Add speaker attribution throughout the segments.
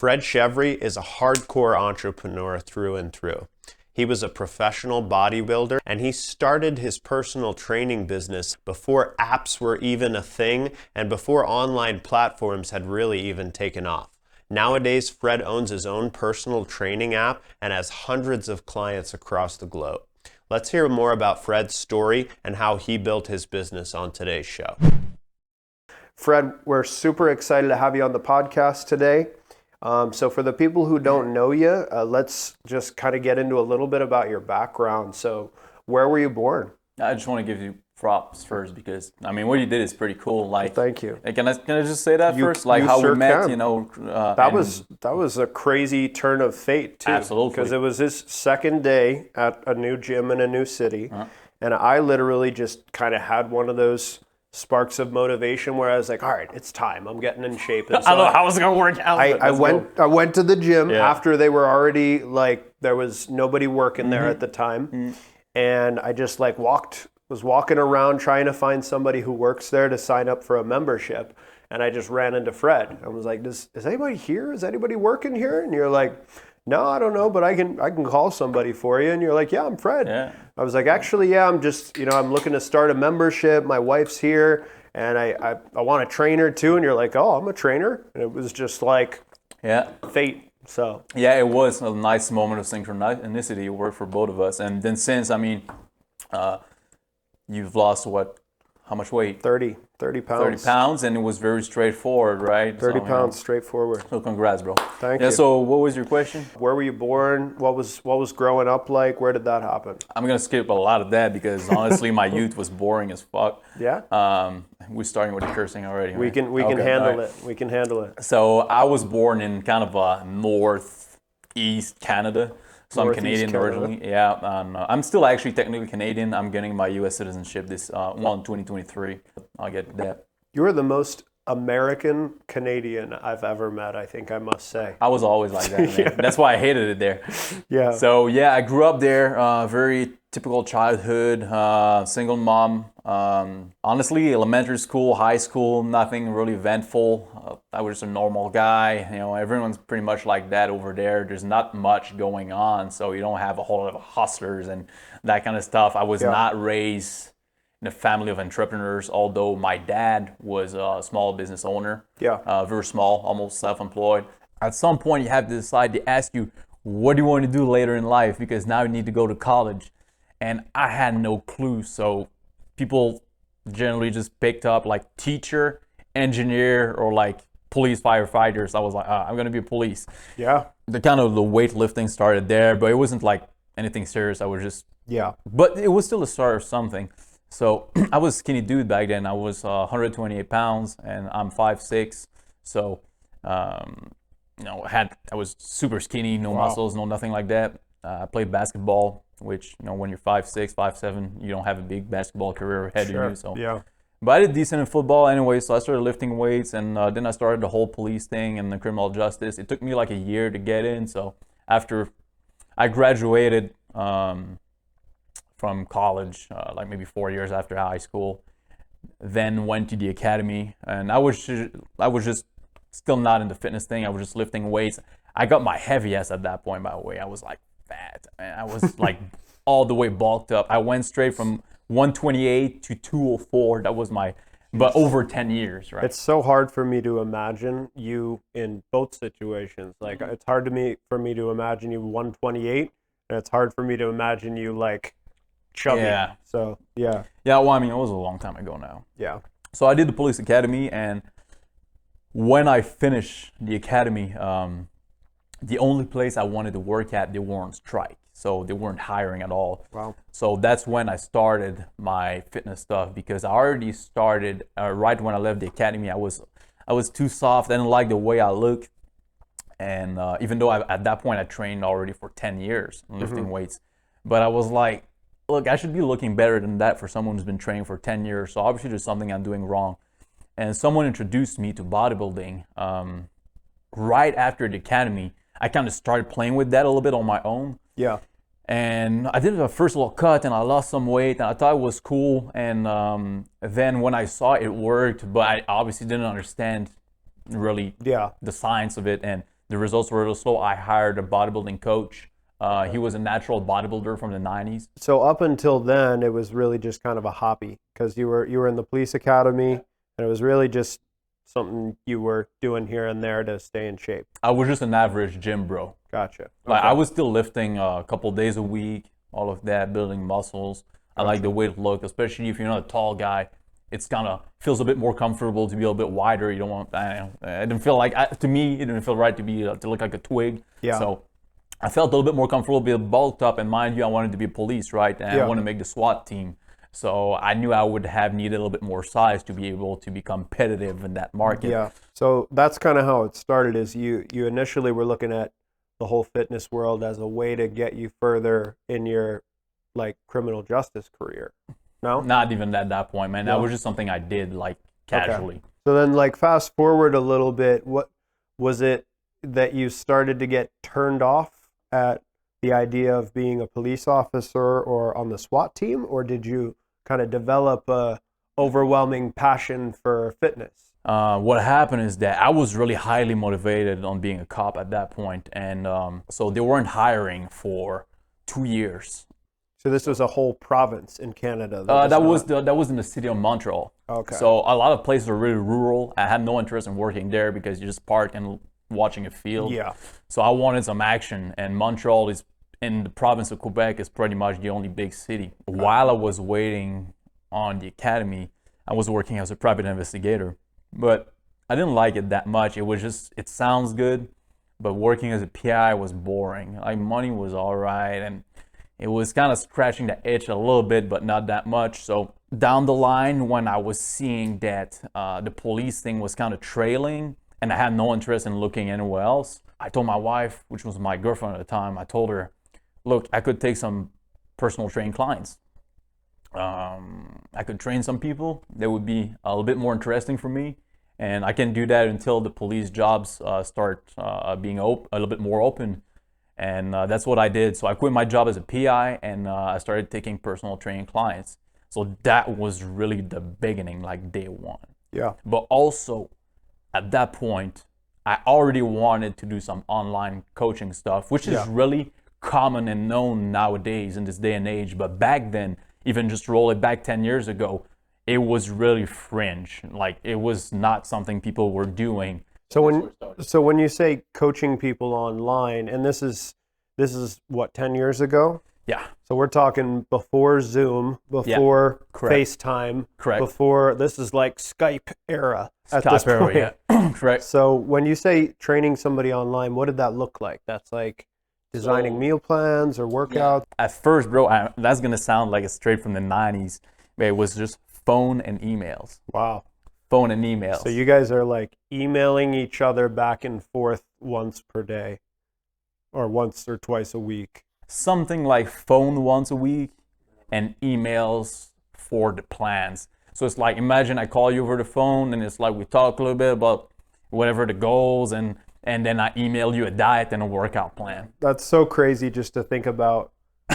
Speaker 1: Fred Chevry is a hardcore entrepreneur through and through. He was a professional bodybuilder, and he started his personal training business before apps were even a thing and before online platforms had really even taken off. Nowadays, Fred owns his own personal training app and has hundreds of clients across the globe. Let's hear more about Fred's story and how he built his business on today's show.
Speaker 2: Fred, we're super excited to have you on the podcast today. So for the people who don't know you, let's just kind of get into a little bit about your background. So where were you born?
Speaker 3: I just want to give you props first because, I mean, what you did is pretty cool. Like,
Speaker 2: thank you.
Speaker 3: Can I just say that first? Like how we met,
Speaker 2: can.
Speaker 3: you know.
Speaker 2: That was a crazy turn of fate too.
Speaker 3: Absolutely.
Speaker 2: Because it was his second day at a new gym in a new city. And I literally just kind of had one of those sparks of motivation where I was like, all right, it's time. I'm getting in shape. And so
Speaker 3: I don't know how it's going to work out.
Speaker 2: I went to the gym after they were already like, there was nobody working there at the time. And I just like was walking around trying to find somebody who works there to sign up for a membership. And I just ran into Fred. I was like, is anybody here? Is anybody working here? And you're like, no, I don't know, but I can call somebody for you. And you're like, yeah, I'm Fred.
Speaker 3: Yeah.
Speaker 2: I was like, actually, yeah, I'm just, I'm looking to start a membership. My wife's here and I want a trainer too. And you're like, oh, I'm a trainer. And it was just like fate. So
Speaker 3: yeah, it was a nice moment of synchronicity. It worked for both of us. And then since, I mean, you've lost how much weight?
Speaker 2: 30 pounds.
Speaker 3: 30 pounds, and it was very straightforward, right?
Speaker 2: 30 pounds, straightforward.
Speaker 3: So congrats, bro.
Speaker 2: Thank you.
Speaker 3: So what was your question?
Speaker 2: Where were you born? What was growing up like? Where did that happen?
Speaker 3: I'm going to skip a lot of that because honestly, my youth was boring as fuck.
Speaker 2: Yeah?
Speaker 3: We're starting with the cursing already.
Speaker 2: We
Speaker 3: right?
Speaker 2: can handle it. We can handle it.
Speaker 3: So I was born in kind of northeast Canada. So I'm Canadian originally. Yeah, and I'm still actually technically Canadian. I'm getting my U.S. citizenship this 2023. I'll get that.
Speaker 2: You're the most American Canadian I've ever met, I think I must say.
Speaker 3: I was always like that, man. That's why I hated it there.
Speaker 2: Yeah.
Speaker 3: So yeah, I grew up there. Very typical childhood. Single mom. Honestly, elementary school, high school, nothing really eventful. I was just a normal guy. Everyone's pretty much like that over there. There's not much going on, so you don't have a whole lot of hustlers and that kind of stuff. I was not raised in a family of entrepreneurs, although my dad was a small business owner. Yeah. Very small, almost self-employed. At some point, you have to decide to ask you, what do you want to do later in life? Because now you need to go to college. And I had no clue. So people generally just picked up like teacher, engineer, or like police firefighters. I was like, I'm going to be a police.
Speaker 2: Yeah.
Speaker 3: The weightlifting started there, but it wasn't like anything serious. I was just, but it was still the start of something. So I was a skinny dude back then. I was 128 pounds and I'm 5'6". So, I was super skinny, no muscles, no nothing like that. I played basketball, which, when you're 5'6", 5'7", you don't have a big basketball career ahead of you. So, but I did decent in football anyway. So I started lifting weights and then I started the whole police thing and the criminal justice. It took me like a year to get in. So after I graduated, from college, like maybe 4 years after high school, then went to the academy, and I was just still not in the fitness thing. I was just lifting weights. I got my heavy ass at that point, by the way. I was like fat, man. I was like all the way bulked up. I went straight from 128 to 204. That was but over 10 years, right?
Speaker 2: It's so hard for me to imagine you in both situations. Like it's hard for me to imagine you 128, and it's hard for me to imagine you like chubby.
Speaker 3: Yeah.
Speaker 2: So, yeah.
Speaker 3: Yeah, well, I mean, it was a long time ago now.
Speaker 2: Yeah.
Speaker 3: So I did the police academy, and when I finished the academy, the only place I wanted to work at, they were on strike. So they weren't hiring at all.
Speaker 2: Wow.
Speaker 3: So that's when I started my fitness stuff, because I already started right when I left the academy. I was too soft. I didn't like the way I looked. And even though at that point I trained already for 10 years lifting weights, but I was like, look, I should be looking better than that for someone who's been training for 10 years. So obviously there's something I'm doing wrong. And someone introduced me to bodybuilding right after the academy. I kind of started playing with that a little bit on my own.
Speaker 2: Yeah.
Speaker 3: And I did a first little cut and I lost some weight and I thought it was cool. And then when I saw it worked, but I obviously didn't understand really the science of it. And The results were a little slow. I hired a bodybuilding coach. He was a natural bodybuilder from the 90s.
Speaker 2: So up until then, it was really just kind of a hobby because you were in the police academy, and it was really just something you were doing here and there to stay in shape.
Speaker 3: I was just an average gym bro.
Speaker 2: Gotcha.
Speaker 3: Like I was still lifting a couple days a week, all of that, building muscles. I like the way it looked, especially if you're not a tall guy. It's kind of feels a bit more comfortable to be a little bit wider. You don't want, I didn't feel like, to me, it didn't feel right to look like a twig.
Speaker 2: Yeah.
Speaker 3: So I felt a little bit more comfortable being bulked up, and mind you, I wanted to be police, right? And I wanted to make the SWAT team. So I knew I would have needed a little bit more size to be able to be competitive in that market.
Speaker 2: Yeah. So that's kind of how it started. Is you initially were looking at the whole fitness world as a way to get you further in your like criminal justice career. No?
Speaker 3: Not even at that point, man. That was just something I did like casually.
Speaker 2: Okay. So then like fast forward a little bit, what was it that you started to get turned off at the idea of being a police officer or on the SWAT team, or did you kind of develop a overwhelming passion for fitness?
Speaker 3: What happened is that I was really highly motivated on being a cop at that point, and so they weren't hiring for 2 years.
Speaker 2: So this was a whole province in Canada.
Speaker 3: That was in the city of Montreal.
Speaker 2: Okay.
Speaker 3: So a lot of places are really rural. I had no interest in working there because you just park and watching a field.
Speaker 2: Yeah.
Speaker 3: So I wanted some action, and Montreal is in the province of Quebec is pretty much the only big city. While I was waiting on the academy, I was working as a private investigator, but I didn't like it that much. It was just, it sounds good, but working as a PI was boring. Like money was all right, and it was kind of scratching the itch a little bit, but not that much. So down the line, when I was seeing that the police thing was kind of trailing and I had no interest in looking anywhere else, I told my wife, which was my girlfriend at the time, I told her, look, I could take some personal training clients. I could train some people that would be a little bit more interesting for me. And I can do that until the police jobs start being a little bit more open. And that's what I did. So I quit my job as a PI, and I started taking personal training clients. So that was really the beginning, like day one.
Speaker 2: Yeah.
Speaker 3: But also at that point, I already wanted to do some online coaching stuff, which is really common and known nowadays in this day and age. But back then, even just roll it back 10 years ago, it was really fringe. Like it was not something people were doing.
Speaker 2: So when you say coaching people online, and this is what, 10 years ago?
Speaker 3: Yeah.
Speaker 2: So we're talking before Zoom, before FaceTime,
Speaker 3: Correct.
Speaker 2: Before, this is like Skype era at this point.
Speaker 3: Yeah. Correct.
Speaker 2: So when you say training somebody online, what did that look like? That's like designing meal plans or workouts?
Speaker 3: Yeah. At first, bro, that's going to sound like it's straight from the 90s, but it was just phone and emails.
Speaker 2: Wow.
Speaker 3: Phone and emails.
Speaker 2: So you guys are like emailing each other back and forth once per day or once or twice a week.
Speaker 3: Something like phone once a week and emails for the plans. So it's like, imagine I call you over the phone and it's like we talk a little bit about whatever the goals, and then I email you a diet and a workout plan.
Speaker 2: That's so crazy just to think about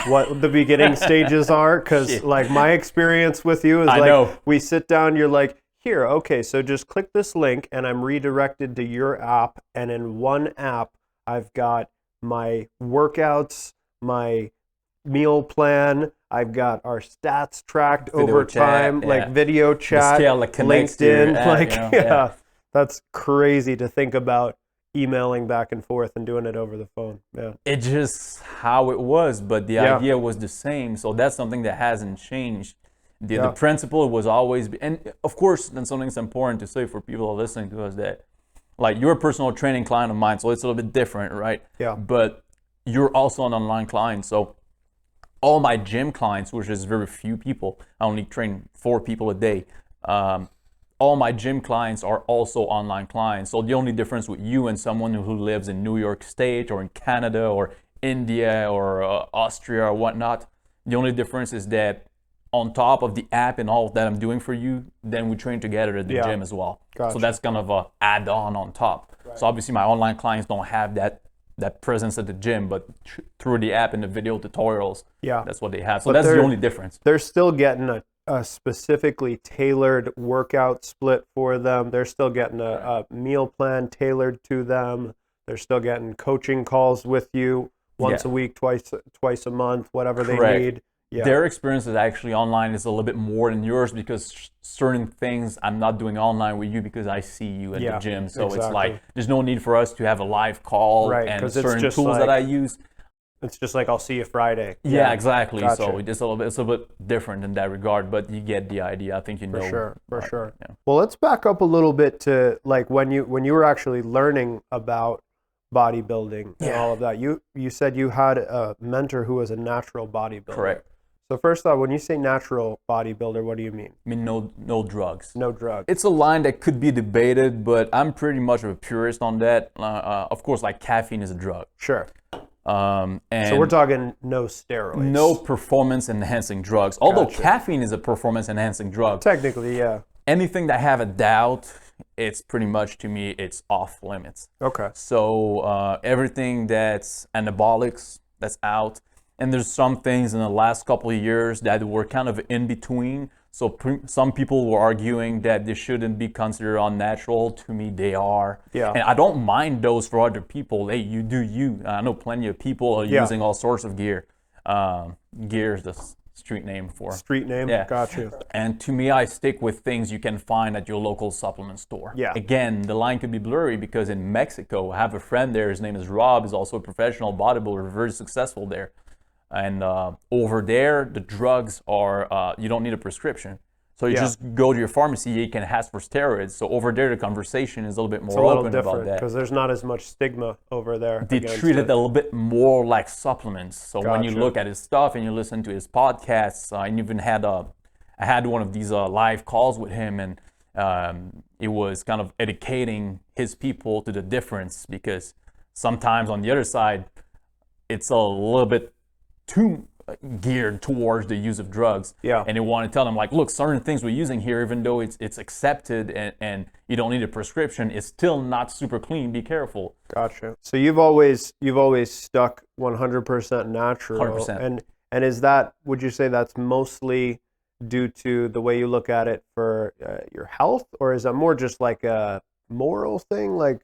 Speaker 2: what the beginning stages are, because like my experience with you is we sit down, you're like, here, okay, so just click this link and I'm redirected to your app, and in one app I've got my workouts, my meal plan, I've got our stats tracked over time, like video chat, LinkedIn, that's crazy to think about emailing back and forth and doing it over the phone. Yeah.
Speaker 3: It's just how it was, but the idea was the same. So that's something that hasn't changed. The principle was always, and of course, then something that's important to say for people listening to us, that like you're a personal training client of mine, so it's a little bit different, right?
Speaker 2: Yeah.
Speaker 3: But you're also an online client. So all my gym clients, which is very few people, I only train 4 people a day. All my gym clients are also online clients. So the only difference with you and someone who lives in New York State or in Canada or India or Austria or whatnot, the only difference is that on top of the app and all of that I'm doing for you, then we train together at the gym as well.
Speaker 2: Gotcha.
Speaker 3: So that's kind of a add-on on top. Right. So obviously my online clients don't have that presence at the gym, but through the app and the video tutorials, that's what they have. So that's the only difference.
Speaker 2: They're still getting a specifically tailored workout split for them. They're still getting a meal plan tailored to them. They're still getting coaching calls with you once a week, twice a month, whatever
Speaker 3: Correct.
Speaker 2: they need. Yeah.
Speaker 3: Their experience is actually online is a little bit more than yours because certain things I'm not doing online with you because I see you at the gym. So it's like there's no need for us to have a live call and certain tools that I use.
Speaker 2: It's just like I'll see you Friday.
Speaker 3: Yeah, exactly. Gotcha. So it's a little bit different in that regard, but you get the idea. I think you know.
Speaker 2: For sure. Yeah. Well, let's back up a little bit to like when you were actually learning about bodybuilding and all of that. You said you had a mentor who was a natural bodybuilder.
Speaker 3: Correct.
Speaker 2: So first off, when you say natural bodybuilder, what do you mean?
Speaker 3: I mean no drugs.
Speaker 2: No drugs.
Speaker 3: It's a line that could be debated, but I'm pretty much of a purist on that. Of course, like caffeine is a drug.
Speaker 2: Sure.
Speaker 3: And
Speaker 2: so we're talking no steroids.
Speaker 3: No performance enhancing drugs. Although caffeine is a performance enhancing drug.
Speaker 2: Technically, yeah.
Speaker 3: Anything that have a doubt, it's pretty much, to me, it's off limits.
Speaker 2: Okay.
Speaker 3: So everything that's anabolics, that's out. And there's some things in the last couple of years that were kind of in between. So some people were arguing that they shouldn't be considered unnatural. To me, they are.
Speaker 2: Yeah.
Speaker 3: And I don't mind those for other people. Hey, you do you. I know plenty of people are using all sorts of gear. Gear is the street name for.
Speaker 2: Street name?
Speaker 3: Yeah.
Speaker 2: Got you.
Speaker 3: And to me, I stick with things you can find at your local supplement store.
Speaker 2: Yeah.
Speaker 3: Again, the line could be blurry because in Mexico, I have a friend there. His name is Rob. He's also a professional bodybuilder, very successful there. And over there, the drugs are, you don't need a prescription. So you just go to your pharmacy, you can ask for steroids. So over there, the conversation is a little bit more open about that.
Speaker 2: Because there's not as much stigma over there.
Speaker 3: They treat it a little bit more like supplements. So when you look at his stuff and you listen to his podcasts, I even had I had one of these live calls with him, and it was kind of educating his people to the difference, because sometimes on the other side, it's a little bit too geared towards the use of drugs.
Speaker 2: Yeah.
Speaker 3: And they want to tell them, like, look, certain things we're using here, even though it's accepted and you don't need a prescription, it's still not super clean. Be careful.
Speaker 2: Gotcha. So you've always stuck 100% natural.
Speaker 3: 100%.
Speaker 2: And is that, would you say that's mostly due to the way you look at it for your health, or is that more just like a moral thing? Like,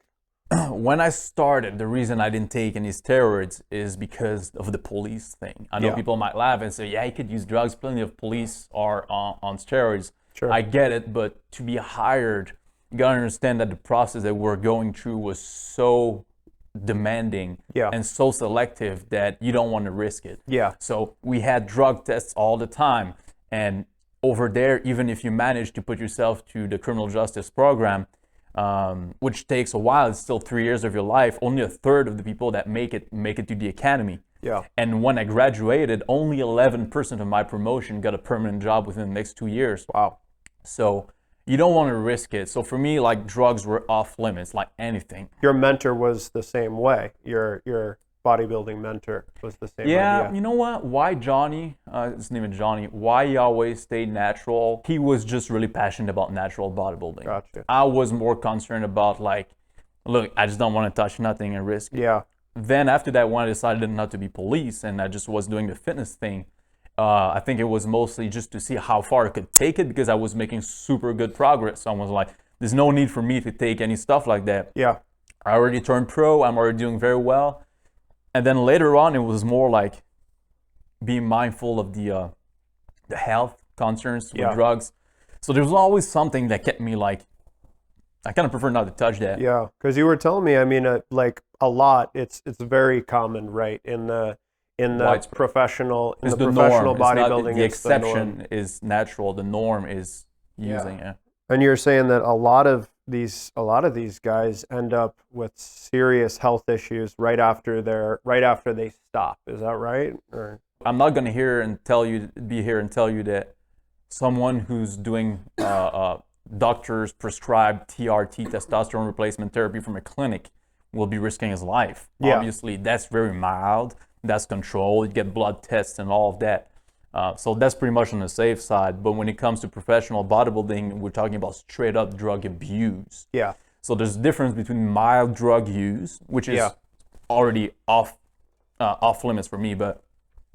Speaker 3: when I started, the reason I didn't take any steroids is because of the police thing. I know people might laugh and say, yeah, you could use drugs. Plenty of police are on steroids.
Speaker 2: Sure.
Speaker 3: I get it, but to be hired, you gotta understand that the process that we're going through was so demanding and so selective that you don't want to risk it.
Speaker 2: Yeah.
Speaker 3: So we had drug tests all the time. And over there, even if you manage to put yourself through the criminal justice program, which takes a while, it's still 3 years of your life, only a third of the people that make it to the academy.
Speaker 2: Yeah.
Speaker 3: And when I graduated, only 11% of my promotion got a permanent job within the next 2 years.
Speaker 2: Wow.
Speaker 3: So you don't want to risk it. So for me, like, drugs were off limits, like anything.
Speaker 2: Your mentor was the same way. Your bodybuilding mentor was the same idea.
Speaker 3: You know what? Why Johnny, his name is Johnny, why he always stayed natural? He was just really passionate about natural bodybuilding.
Speaker 2: Gotcha.
Speaker 3: I was more concerned about, like, look, I just don't want to touch nothing and risk.
Speaker 2: Yeah.
Speaker 3: Then after that, when I decided not to be police and I just was doing the fitness thing, I think it was mostly just to see how far I could take it, because I was making super good progress. So I was like, there's no need for me to take any stuff like that.
Speaker 2: Yeah.
Speaker 3: I already turned pro. I'm already doing very well. And then later on, it was more like being mindful of the health concerns with drugs. So there was always something that kept me, like, I kind of prefer not to touch that.
Speaker 2: Yeah, because you were telling me, I mean, like a lot, it's very common, right, in the professional bodybuilding.
Speaker 3: The exception is natural. The norm is using it.
Speaker 2: And you're saying that a lot of these guys end up with serious health issues right after they stop. Is that right? Or
Speaker 3: I'm not going to be here and tell you that someone who's doing doctors prescribed TRT, testosterone replacement therapy, from a clinic will be risking his life.
Speaker 2: Yeah.
Speaker 3: Obviously, that's very mild. That's controlled. You get blood tests and all of that. So that's pretty much on the safe side. But when it comes to professional bodybuilding, we're talking about straight up drug abuse.
Speaker 2: Yeah.
Speaker 3: So there's a difference between mild drug use, which is already off limits for me, but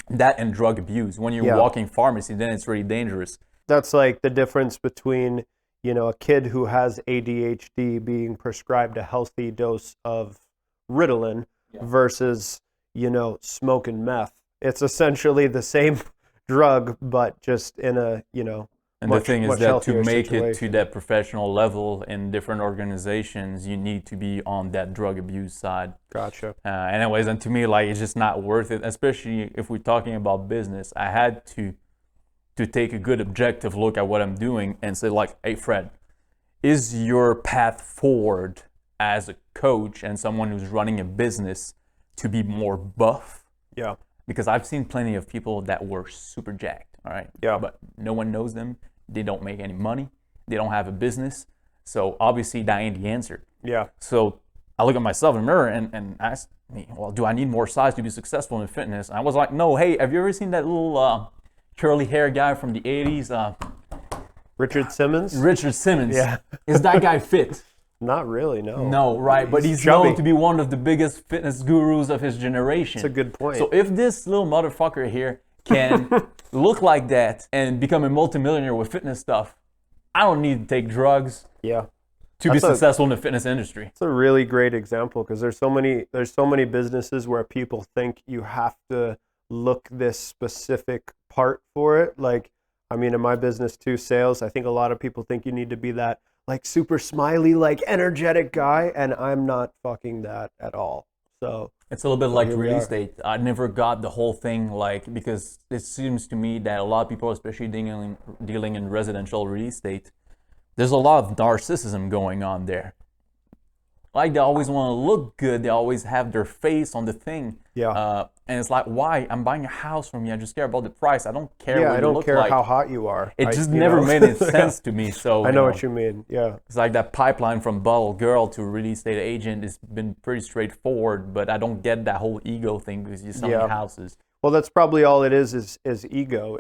Speaker 3: that and drug abuse. When you're walking pharmacy, then it's really dangerous.
Speaker 2: That's like the difference between, a kid who has ADHD being prescribed a healthy dose of Ritalin versus, smoking meth. It's essentially the same drug, but just in a,
Speaker 3: And the thing is that to make it to that professional level in different organizations, you need to be on that drug abuse side.
Speaker 2: Gotcha.
Speaker 3: Anyways, and to me, like, it's just not worth it, especially if we're talking about business. I had to take a good objective look at what I'm doing and say, like, hey, Fred, is your path forward as a coach and someone who's running a business to be more buff?
Speaker 2: Yeah.
Speaker 3: Because I've seen plenty of people that were super jacked, all right?
Speaker 2: Yeah.
Speaker 3: But no one knows them. They don't make any money. They don't have a business. So obviously that ain't the answer.
Speaker 2: Yeah.
Speaker 3: So I look at myself in the mirror and ask me, well, do I need more size to be successful in fitness? And I was like, no, hey, have you ever seen that little curly hair guy from the 80s?
Speaker 2: Richard Simmons?
Speaker 3: Richard Simmons.
Speaker 2: Yeah.
Speaker 3: Is that guy fit?
Speaker 2: Not really, no.
Speaker 3: No, right, but he's
Speaker 2: chubby.
Speaker 3: known to be one of the biggest fitness gurus of his generation.
Speaker 2: That's a good point.
Speaker 3: So if this little motherfucker here can look like that and become a multimillionaire with fitness stuff, I don't need to take drugs to be successful in the fitness industry.
Speaker 2: It's a really great example because there's so many businesses where people think you have to look this specific part for it. Like, I mean, in my business too, sales, I think a lot of people think you need to be that like super smiley, like energetic guy, and I'm not fucking that at all. So
Speaker 3: it's a little bit like real estate. I never got the whole thing, like, because it seems to me that a lot of people, especially dealing in residential real estate, there's a lot of narcissism going on there. Like, they always want to look good. They always have their face on the thing.
Speaker 2: Yeah.
Speaker 3: And it's like, why? I'm buying a house from you. I just care about the price. I don't care what you look like.
Speaker 2: I don't care how hot you are.
Speaker 3: It just never made any sense to me. So
Speaker 2: I know what you mean. Yeah.
Speaker 3: It's like that pipeline from bottle girl to real estate agent has been pretty straightforward, but I don't get that whole ego thing because you're selling houses.
Speaker 2: Well, that's probably all it is ego.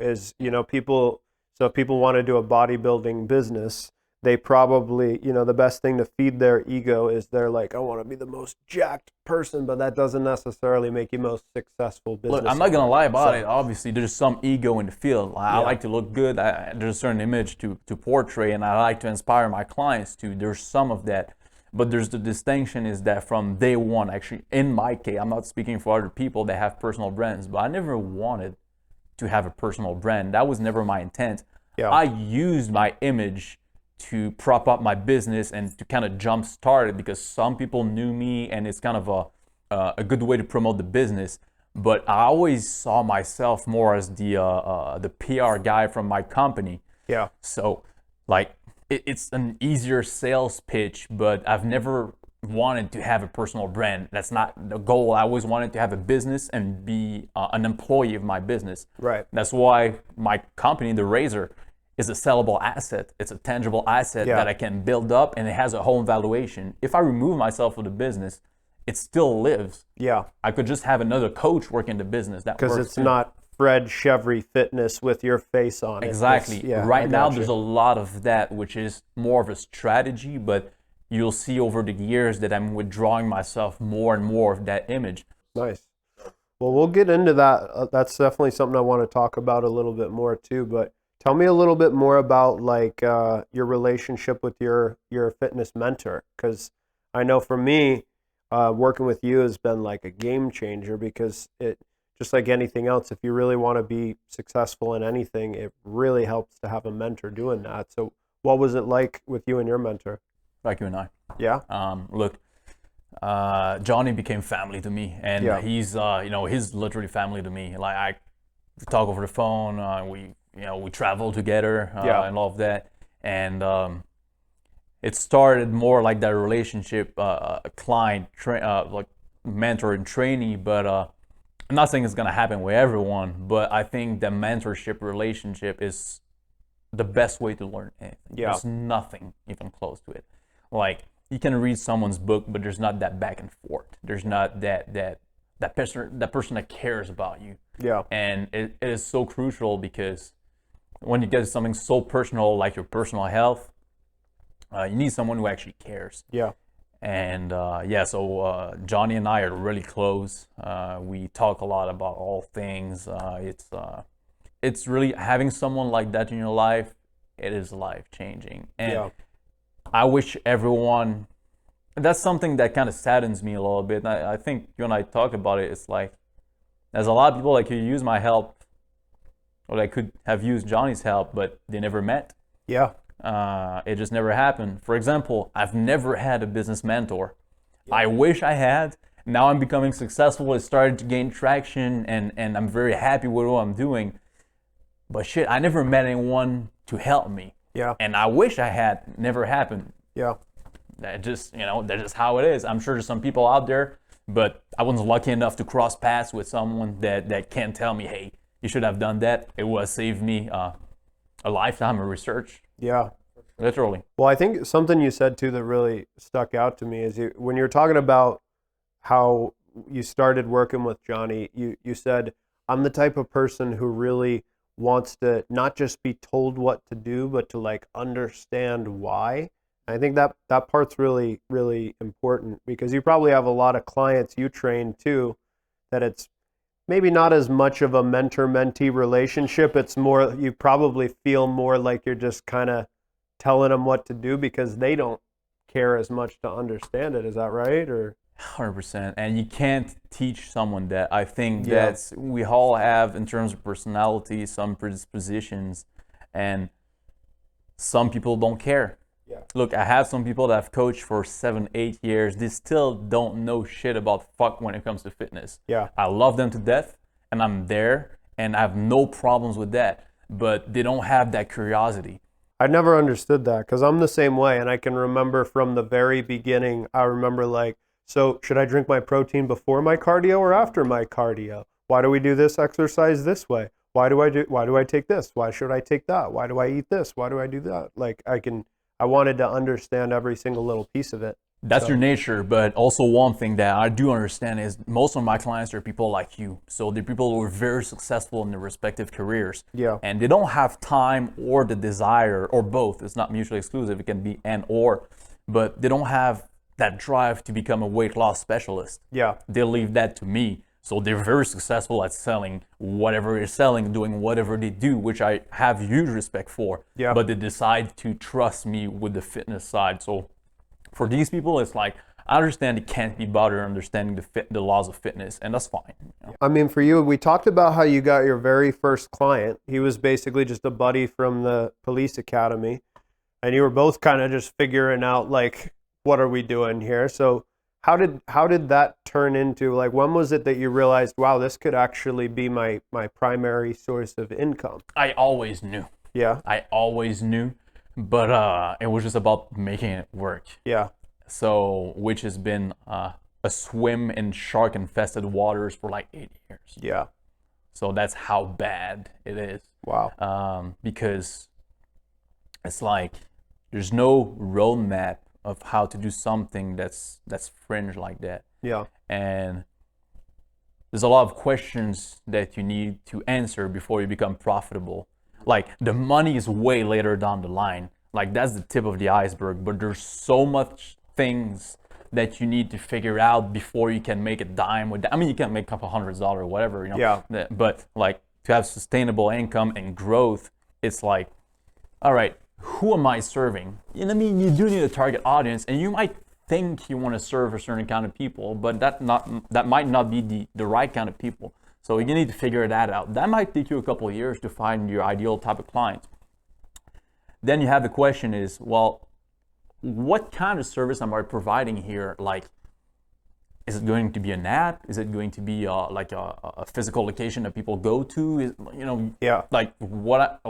Speaker 2: People. So if people want to do a bodybuilding business, they probably, the best thing to feed their ego is they're like, I want to be the most jacked person, but that doesn't necessarily make you most successful business.
Speaker 3: Look, I'm not going to lie about it. Obviously, there's some ego in the field. I like to look good. There's a certain image to portray, and I like to inspire my clients to. There's some of that. But there's the distinction is that from day one, actually, in my case, I'm not speaking for other people that have personal brands, but I never wanted to have a personal brand. That was never my intent.
Speaker 2: Yeah.
Speaker 3: I used my image to prop up my business and to kind of jumpstart it because some people knew me and it's kind of a good way to promote the business. But I always saw myself more as the PR guy from my company.
Speaker 2: Yeah.
Speaker 3: So like it's an easier sales pitch, but I've never wanted to have a personal brand. That's not the goal. I always wanted to have a business and be an employee of my business.
Speaker 2: Right.
Speaker 3: That's why my company, The Razor, is a sellable asset. It's a tangible asset that I can build up, and it has a home valuation. If I remove myself from the business, it still lives.
Speaker 2: Yeah.
Speaker 3: I could just have another coach working the business. That
Speaker 2: because it's not Fred Chevry Fitness with your face on it.
Speaker 3: Exactly. Right now, there's a lot of that, which is more of a strategy, but you'll see over the years that I'm withdrawing myself more and more of that image.
Speaker 2: Nice. Well, we'll get into that. That's definitely something I want to talk about a little bit more too, but tell me a little bit more about like your relationship with your fitness mentor, because I know for me, working with you has been like a game changer because it, just like anything else, if you really want to be successful in anything, it really helps to have a mentor doing that. So what was it like with you and your mentor?
Speaker 3: Like you and I.
Speaker 2: Yeah.
Speaker 3: Look, Johnny became family to me, and he's he's literally family to me. Like I talk over the phone, we travel together and all of that, and it started more like that relationship, client, like mentor and trainee. But I'm not saying it's gonna happen with everyone, but I think the mentorship relationship is the best way to learn anything.
Speaker 2: Yeah.
Speaker 3: There's nothing even close to it. Like you can read someone's book, but there's not that back and forth. There's not that person that cares about you.
Speaker 2: Yeah.
Speaker 3: And it is so crucial because when you get to something so personal like your personal health, you need someone who actually cares.
Speaker 2: Yeah.
Speaker 3: And so Johnny and I are really close. We talk a lot about all things. It's really having someone like that in your life. It is life changing. And I wish everyone that's something that kind of saddens me a little bit. I think you and I talked about it. It's like there's a lot of people that could use my help, or that could have used Johnny's help, but they never met.
Speaker 2: Yeah.
Speaker 3: It just never happened. For example, I've never had a business mentor. I wish I had. Now I'm becoming successful. It's started to gain traction, and I'm very happy with what I'm doing. But shit, I never met anyone to help me.
Speaker 2: Yeah.
Speaker 3: And I wish I had. Never happened.
Speaker 2: Yeah.
Speaker 3: That just, that's just how it is. I'm sure there's some people out there, but I wasn't lucky enough to cross paths with someone that can tell me, hey, you should have done that. It would have saved me a lifetime of research.
Speaker 2: Yeah.
Speaker 3: Literally.
Speaker 2: Well, I think something you said too that really stuck out to me is when you're talking about how you started working with Johnny, you said, I'm the type of person who really wants to not just be told what to do, but to like understand why. I think that part's really, really important, because you probably have a lot of clients you train too, that it's maybe not as much of a mentor-mentee relationship. It's more, you probably feel more like you're just kind of telling them what to do because they don't care as much to understand it. Is that right? Or
Speaker 3: 100%. And you can't teach someone that. I think that we all have, in terms of personality, some predispositions, and some people don't care.
Speaker 2: Yeah.
Speaker 3: Look, I have some people that I've coached for 7-8 years. They still don't know shit about fuck when it comes to fitness.
Speaker 2: Yeah.
Speaker 3: I love them to death, and I'm there, and I have no problems with that. But they don't have that curiosity.
Speaker 2: I never understood that, because I'm the same way. And I can remember from the very beginning, I remember like, so should I drink my protein before my cardio or after my cardio? Why do we do this exercise this way? Why do I take this? Why should I take that? Why do I eat this? Why do I do that? Like I wanted to understand every single little piece of it.
Speaker 3: That's your nature, but also one thing that I do understand is most of my clients are people like you. So they're people who are very successful in their respective careers.
Speaker 2: Yeah.
Speaker 3: And they don't have time or the desire, or both. It's not mutually exclusive. It can be and or, but they don't have that drive to become a weight loss specialist.
Speaker 2: Yeah.
Speaker 3: They leave that to me. So they're very successful at selling whatever they're selling, doing whatever they do, which I have huge respect for.
Speaker 2: Yeah.
Speaker 3: But they decide to trust me with the fitness side. So for these people, it's like, I understand they can't be bothered understanding the laws of fitness, and that's fine.
Speaker 2: I mean, for you, we talked about how you got your very first client. He was basically just a buddy from the police academy, and you were both kind of just figuring out like, what are we doing here? So how did that turn into, like, when was it that you realized, wow, this could actually be my primary source of income?
Speaker 3: I always knew.
Speaker 2: Yeah.
Speaker 3: I always knew, but it was just about making it work.
Speaker 2: Yeah.
Speaker 3: So, which has been a swim in shark-infested waters for like 8 years.
Speaker 2: Yeah.
Speaker 3: So that's how bad it is.
Speaker 2: Wow.
Speaker 3: Because it's like there's no roadmap of how to do something that's fringe like that.
Speaker 2: Yeah.
Speaker 3: And there's a lot of questions that you need to answer before you become profitable. Like the money is way later down the line. Like that's the tip of the iceberg, but there's so much things that you need to figure out before you can make a dime with that. I mean, you can make a couple $100s or whatever, you know.
Speaker 2: Yeah.
Speaker 3: But like to have sustainable income and growth, it's like, all right, who am I serving? I mean, you do need a target audience, and you might think you want to serve a certain kind of people, but that might not be the right kind of people. So you need to figure that out. That might take you a couple of years to find your ideal type of client. Then you have the question is, well, what kind of service am I providing here? Like, is it going to be an app? Is it going to be like a physical location that people go to? Is,
Speaker 2: Yeah.
Speaker 3: Like what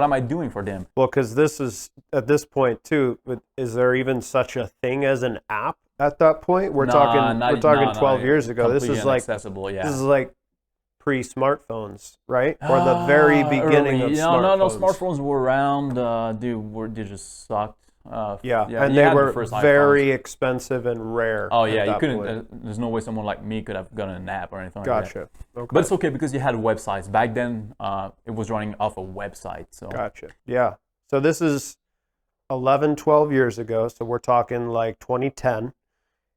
Speaker 3: am I doing for them?
Speaker 2: Well, because this is at this point too. Is there even such a thing as an app at that point? We're talking 12 years ago. This is like
Speaker 3: accessible. Yeah.
Speaker 2: This is like pre-smartphones, right? Or the very beginning of smartphones.
Speaker 3: No, smartphones were around. They just sucked.
Speaker 2: And they were very expensive and rare.
Speaker 3: Oh yeah, you couldn't. There's no way someone like me could have gotten an app or anything like that.
Speaker 2: Gotcha. Okay.
Speaker 3: But it's okay because you had websites back then. It was running off a website. So
Speaker 2: gotcha. Yeah. So this is 11, 12 years ago. So we're talking like 2010.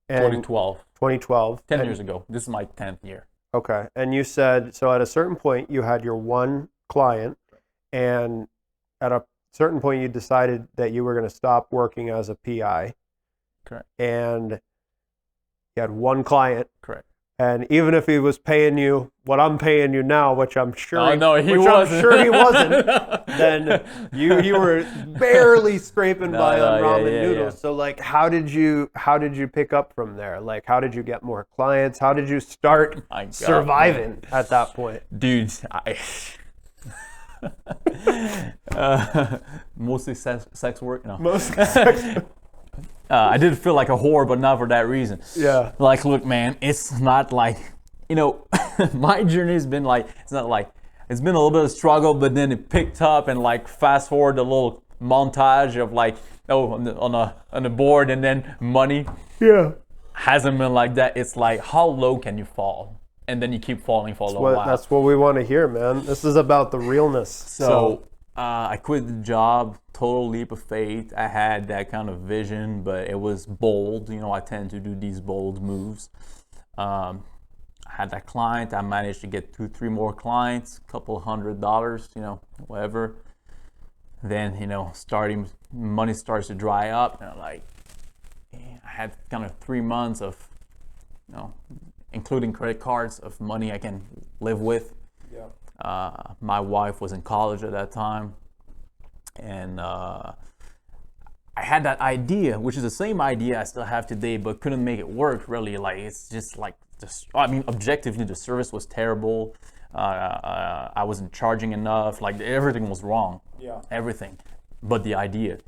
Speaker 2: And 2012.
Speaker 3: 10 years ago. This is my 10th year.
Speaker 2: Okay. And you said, so at a certain point you had your one client, and at a certain point you decided that you were going to stop working as a PI
Speaker 3: Correct.
Speaker 2: and he had one client.
Speaker 3: Correct.
Speaker 2: And even if he was paying you what I'm paying you now, which I'm sure
Speaker 3: he wasn't,
Speaker 2: then you were barely scraping by on ramen noodles. So like, how did you pick up from there? Like, how did you get more clients? How did you start surviving at that point?
Speaker 3: Dude, mostly sex work. No.
Speaker 2: Mostly sex.
Speaker 3: I did feel like a whore, but not for that reason.
Speaker 2: Yeah.
Speaker 3: Like, look, man, it's not like, my journey has been like, it's not like, it's been a little bit of struggle, but then it picked up, and like fast forward a little montage of like, on the board, and then money.
Speaker 2: Yeah.
Speaker 3: Hasn't been like that. It's like, how low can you fall? And then you keep falling for a little while.
Speaker 2: That's what we want to hear, man. This is about the realness.
Speaker 3: So I quit the job, total leap of faith. I had that kind of vision, but it was bold. I tend to do these bold moves. I had that client. I managed to get 2-3 more clients, couple $100, whatever. Then, money starts to dry up. And I had kind of 3 months of, including credit cards, of money I can live with.
Speaker 2: Yeah.
Speaker 3: My wife was in college at that time, and I had that idea, which is the same idea I still have today, but couldn't make it work really. Like, it's just like, objectively the service was terrible. I wasn't charging enough. Like, everything was wrong.
Speaker 2: Yeah.
Speaker 3: Everything, but the idea.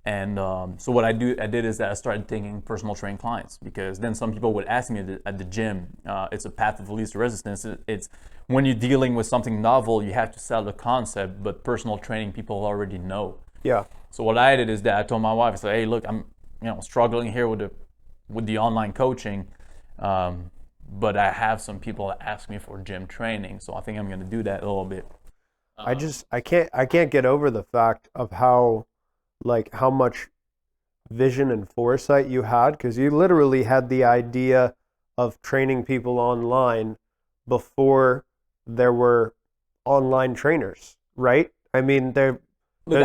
Speaker 3: And so what I did is that I started taking personal training clients, because then some people would ask me at the gym, it's a path of least resistance. It's when you're dealing with something novel, you have to sell the concept, but personal training people already know.
Speaker 2: Yeah.
Speaker 3: So what I did is that I told my wife, I said, hey, look, I'm struggling here with the online coaching, but I have some people that ask me for gym training, so I think I'm going to do that a little bit.
Speaker 2: I can't get over the fact of how much vision and foresight you had, because you literally had the idea of training people online before there were online trainers, right? I mean,
Speaker 3: look,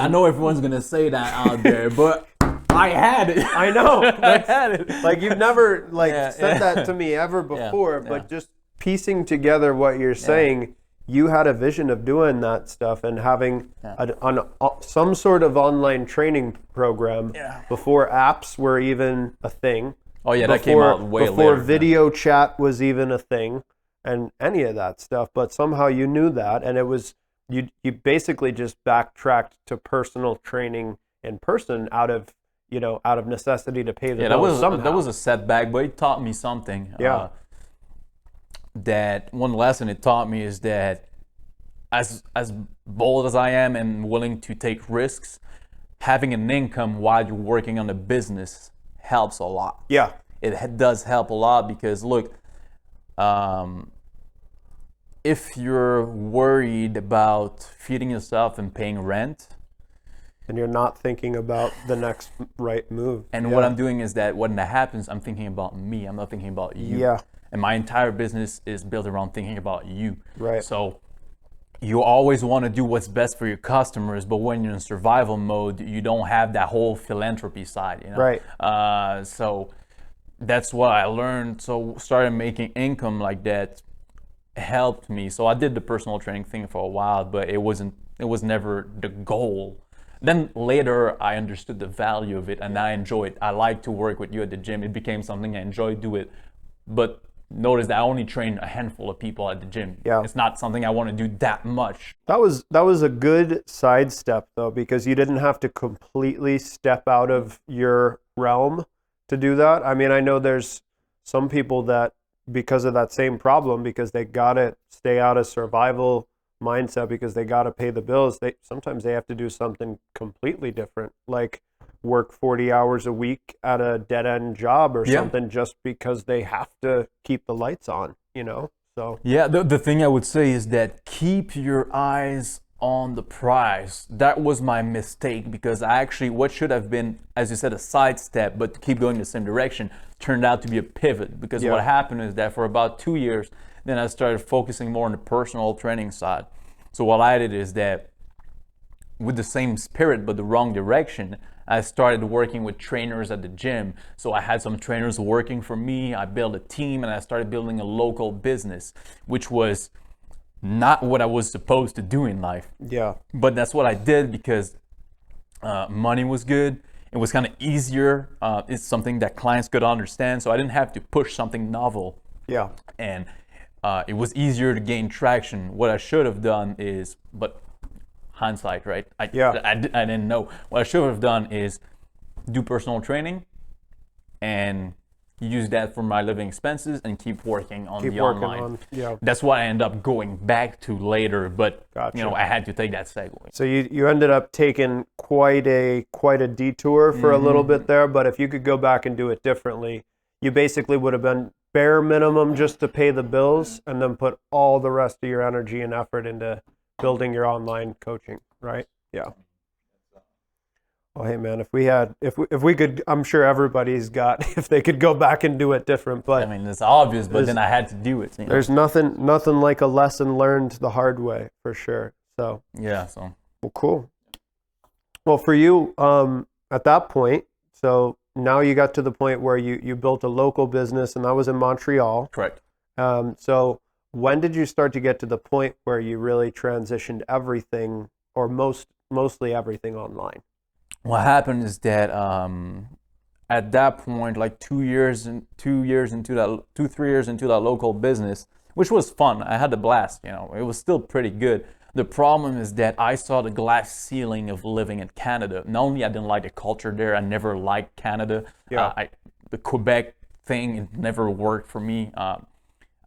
Speaker 3: I know everyone's gonna say that out there, but I had it.
Speaker 2: I know.
Speaker 3: I had it.
Speaker 2: Like, you've never said that to me ever before, but just piecing together what you're saying, you had a vision of doing that stuff and having some sort of online training program before apps were even a thing.
Speaker 3: Oh yeah, that came out way later.
Speaker 2: Before video chat was even a thing, and any of that stuff. But somehow you knew that, and it was you basically just backtracked to personal training in person out of necessity to pay the bills somehow.
Speaker 3: That was a setback, but it taught me something.
Speaker 2: Yeah.
Speaker 3: That one lesson it taught me is that as bold as I am and willing to take risks, having an income while you're working on a business helps a lot.
Speaker 2: Yeah.
Speaker 3: It does help a lot, because look, if you're worried about feeding yourself and paying rent,
Speaker 2: and you're not thinking about the next right move.
Speaker 3: And what I'm doing is that when that happens, I'm thinking about me. I'm not thinking about you.
Speaker 2: Yeah.
Speaker 3: And my entire business is built around thinking about you.
Speaker 2: Right.
Speaker 3: So you always want to do what's best for your customers, but when you're in survival mode, you don't have that whole philanthropy side,
Speaker 2: Right.
Speaker 3: So that's what I learned. So started making income like that helped me. So I did the personal training thing for a while, but it was never the goal. Then later I understood the value of it, and I enjoy it. I like to work with you at the gym. It became something I enjoy do it. But notice that I only train a handful of people at the gym.
Speaker 2: Yeah.
Speaker 3: It's not something I want to do that much.
Speaker 2: That was a good sidestep, though, because you didn't have to completely step out of your realm to do that. I mean, I know there's some people that, because of that same problem, because they gotta stay out of survival mindset, because they gotta pay the bills, sometimes they have to do something completely different, like work 40 hours a week at a dead-end job or something, just because they have to keep the lights on, so
Speaker 3: yeah. The thing I would say is that keep your eyes on the prize. That was my mistake, because I actually, what should have been, as you said, a sidestep, but to keep going the same direction, turned out to be a pivot. Because what happened is that for about 2 years, then I started focusing more on the personal training side. So what I did is that, with the same spirit but the wrong direction, I started working with trainers at the gym. So I had some trainers working for me. I built a team and I started building a local business, which was not what I was supposed to do in life.
Speaker 2: Yeah.
Speaker 3: But that's what I did because money was good. It was kind of easier. It's something that clients could understand. So I didn't have to push something novel.
Speaker 2: Yeah.
Speaker 3: And it was easier to gain traction. What I should have done is, but hindsight, right? I didn't know. What I should have done is do personal training and use that for my living expenses and keep working on the online. That's what I ended up going back to later, but
Speaker 2: Gotcha.
Speaker 3: you know, I had to take that segue.
Speaker 2: So you ended up taking quite a detour for a little bit there, but if you could go back and do it differently, you basically would have been bare minimum just to pay the bills and then put all the rest of your energy and effort into building your online coaching, right? Yeah. Well, hey man, if we could, I'm sure everybody's got, if they could go back and do it different, but
Speaker 3: I mean, it's obvious, but then I had to do it. You know?
Speaker 2: There's nothing like a lesson learned the hard way, for sure. So
Speaker 3: yeah, so
Speaker 2: well, cool. Well, for you, at that point, so now you got to the point where you built a local business, and that was in Montreal.
Speaker 3: correct.
Speaker 2: So when did you start to get to the point where you really transitioned everything, or mostly everything, online?
Speaker 3: What happened is that at that point, like 3 years into that local business, which was fun. I had a blast, you know, it was still pretty good. The problem is that I saw the glass ceiling of living in Canada. Not only I didn't like the culture there, I never liked Canada.
Speaker 2: Yeah.
Speaker 3: The Quebec thing, it never worked for me.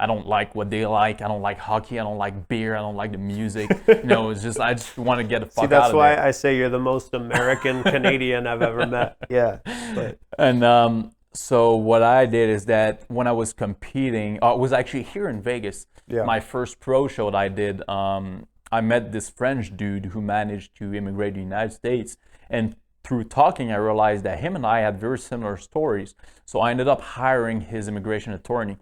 Speaker 3: I don't like what they like. I don't like hockey. I don't like beer. I don't like the music. You know, it's just, I just want to get the fuck out of there.
Speaker 2: See, that's why I say you're the most American Canadian I've ever met. Yeah. But.
Speaker 3: And so what I did is that when I was competing, it was actually here in Vegas.
Speaker 2: Yeah.
Speaker 3: My first pro show that I did, I met this French dude who managed to immigrate to the United States. And through talking, I realized that him and I had very similar stories. So I ended up hiring his immigration attorney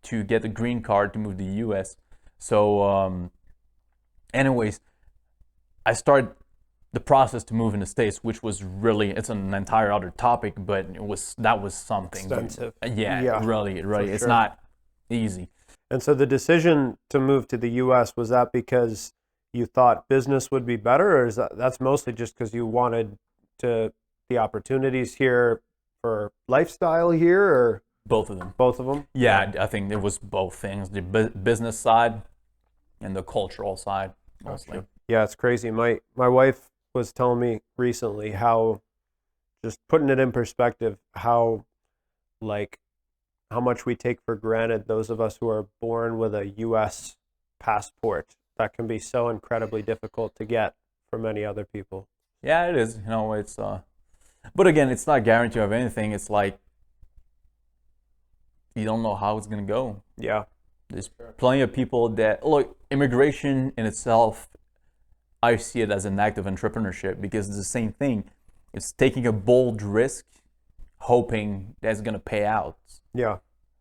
Speaker 3: to get the green card to move to the U.S. So anyways, I started the process to move in the States, which was really, it's an entire other topic, but that was something.
Speaker 2: Extensive.
Speaker 3: Yeah, really, it's
Speaker 2: sure.
Speaker 3: not easy.
Speaker 2: And so the decision to move to the U.S., was that because you thought business would be better, or is that's mostly just because you wanted the opportunities here for lifestyle here, or?
Speaker 3: Both of them.
Speaker 2: Both of them?
Speaker 3: Yeah, I think it was both things, the business side and the cultural side mostly.
Speaker 2: Gotcha. Yeah, it's crazy. My wife was telling me recently how, just putting it in perspective, how much we take for granted, those of us who are born with a U.S. passport. That can be so incredibly difficult to get for many other people.
Speaker 3: Yeah, it is. You know, it's but again, it's not guaranteed of anything. It's like you don't know how it's gonna go.
Speaker 2: Yeah.
Speaker 3: There's plenty of people that look, immigration in itself, I see it as an act of entrepreneurship because it's the same thing. It's taking a bold risk, hoping that's gonna pay out.
Speaker 2: Yeah.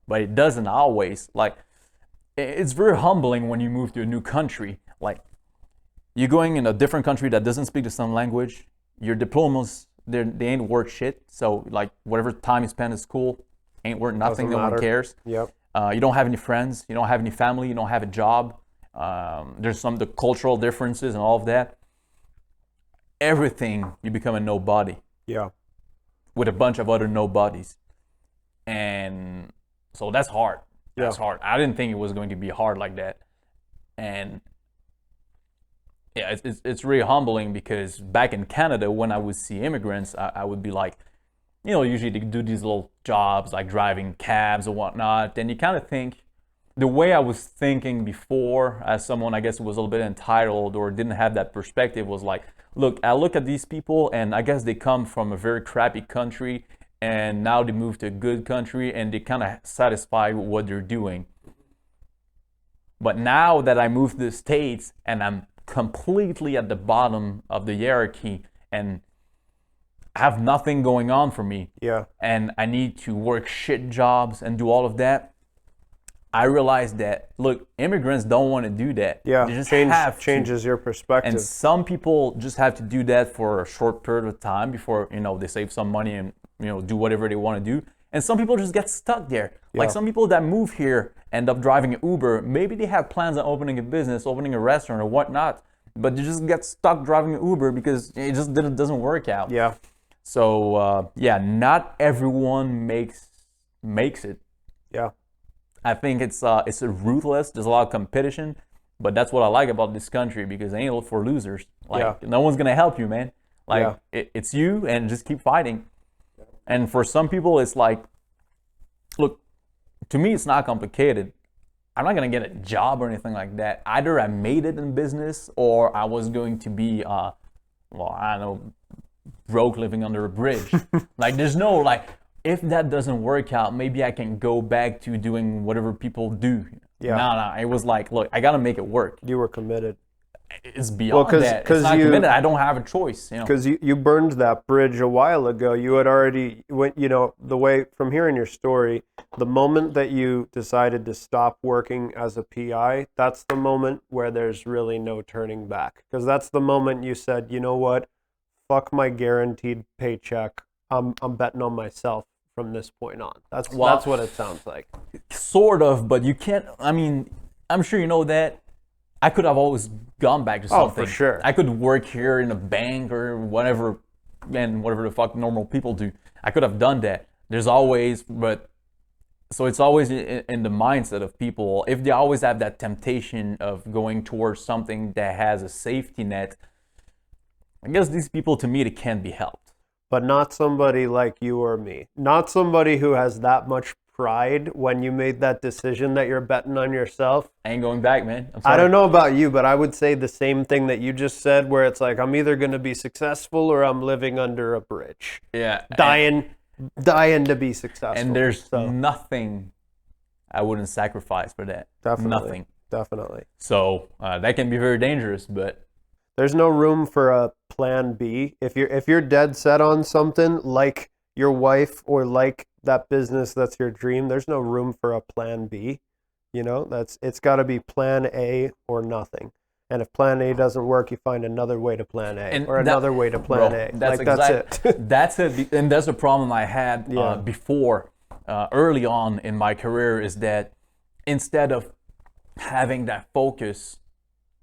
Speaker 3: But it doesn't always. Like, it's very humbling when you move to a new country. Like, you're going in a different country that doesn't speak the same language. Your diplomas, they ain't worth shit. So, like, whatever time you spend at school ain't worth nothing. No one cares.
Speaker 2: Yep.
Speaker 3: You don't have any friends. You don't have any family. You don't have a job. There's the cultural differences and all of that. Everything, you become a nobody.
Speaker 2: Yeah.
Speaker 3: With a bunch of other nobodies. And so that's hard. That's hard. I didn't think it was going to be hard like that. And yeah, it's really humbling because back in Canada, when I would see immigrants, I would be like, you know, usually they do these little jobs like driving cabs or whatnot. And you kind of think, the way I was thinking before, as someone I guess was a little bit entitled or didn't have that perspective, was like, look, I look at these people and I guess they come from a very crappy country and now they move to a good country and they kind of satisfy with what they're doing. But now that I moved to the States and I'm completely at the bottom of the hierarchy and have nothing going on for me,
Speaker 2: yeah,
Speaker 3: and I need to work shit jobs and do all of that, I realized that, look, immigrants don't want to do that.
Speaker 2: Yeah,
Speaker 3: They just have to.
Speaker 2: changes your perspective.
Speaker 3: And some people just have to do that for a short period of time before, they save some money and, do whatever they want to do. And some people just get stuck there. Like some people that move here end up driving an Uber. Maybe they have plans on opening a business, opening a restaurant or whatnot, but they just get stuck driving an Uber because it just doesn't work out.
Speaker 2: Yeah.
Speaker 3: So, not everyone makes it.
Speaker 2: Yeah.
Speaker 3: I think it's ruthless. There's a lot of competition, but that's what I like about this country because it ain't for losers. Like no one's gonna help you, man. Like it's you, and just keep fighting. And for some people, it's like, look, to me, it's not complicated. I'm not gonna get a job or anything like that. Either I made it in business, or I was going to be, I don't know, broke living under a bridge. Like there's no like. If that doesn't work out, maybe I can go back to doing whatever people do.
Speaker 2: Yeah.
Speaker 3: No. It was like, look, I got to make it work.
Speaker 2: You were committed.
Speaker 3: It's beyond that. It's not committed. I don't have a choice.
Speaker 2: Because you burned that bridge a while ago. You had already went, the way from hearing your story, the moment that you decided to stop working as a PI, that's the moment where there's really no turning back. Because that's the moment you said, you know what, fuck my guaranteed paycheck. I'm betting on myself from this point on. That's what it sounds like.
Speaker 3: Sort of, but you can't. I mean, I'm sure you know that. I could have always gone back to something.
Speaker 2: Oh, for sure.
Speaker 3: I could work here in a bank or whatever, and whatever the fuck normal people do. I could have done that. There's always, so it's always in the mindset of people. If they always have that temptation of going towards something that has a safety net, I guess these people, to me, they can't be helped.
Speaker 2: But not somebody like you or me. Not somebody who has that much pride when you made that decision that you're betting on yourself.
Speaker 3: I ain't going back, man.
Speaker 2: I don't know about you, but I would say the same thing that you just said, where it's like, I'm either going to be successful or I'm living under a bridge.
Speaker 3: Yeah.
Speaker 2: Dying to be successful.
Speaker 3: And there's nothing I wouldn't sacrifice for that.
Speaker 2: Definitely.
Speaker 3: Nothing.
Speaker 2: Definitely.
Speaker 3: So that can be very dangerous, but
Speaker 2: there's no room for a plan B. If you're dead set on something like your wife or like that business that's your dream, there's no room for a plan B. It's got to be plan A or nothing. And if plan A doesn't work, you find another way to plan A another way to plan A. That's it.
Speaker 3: That's it. And that's a problem I had before, early on in my career, is that instead of having that focus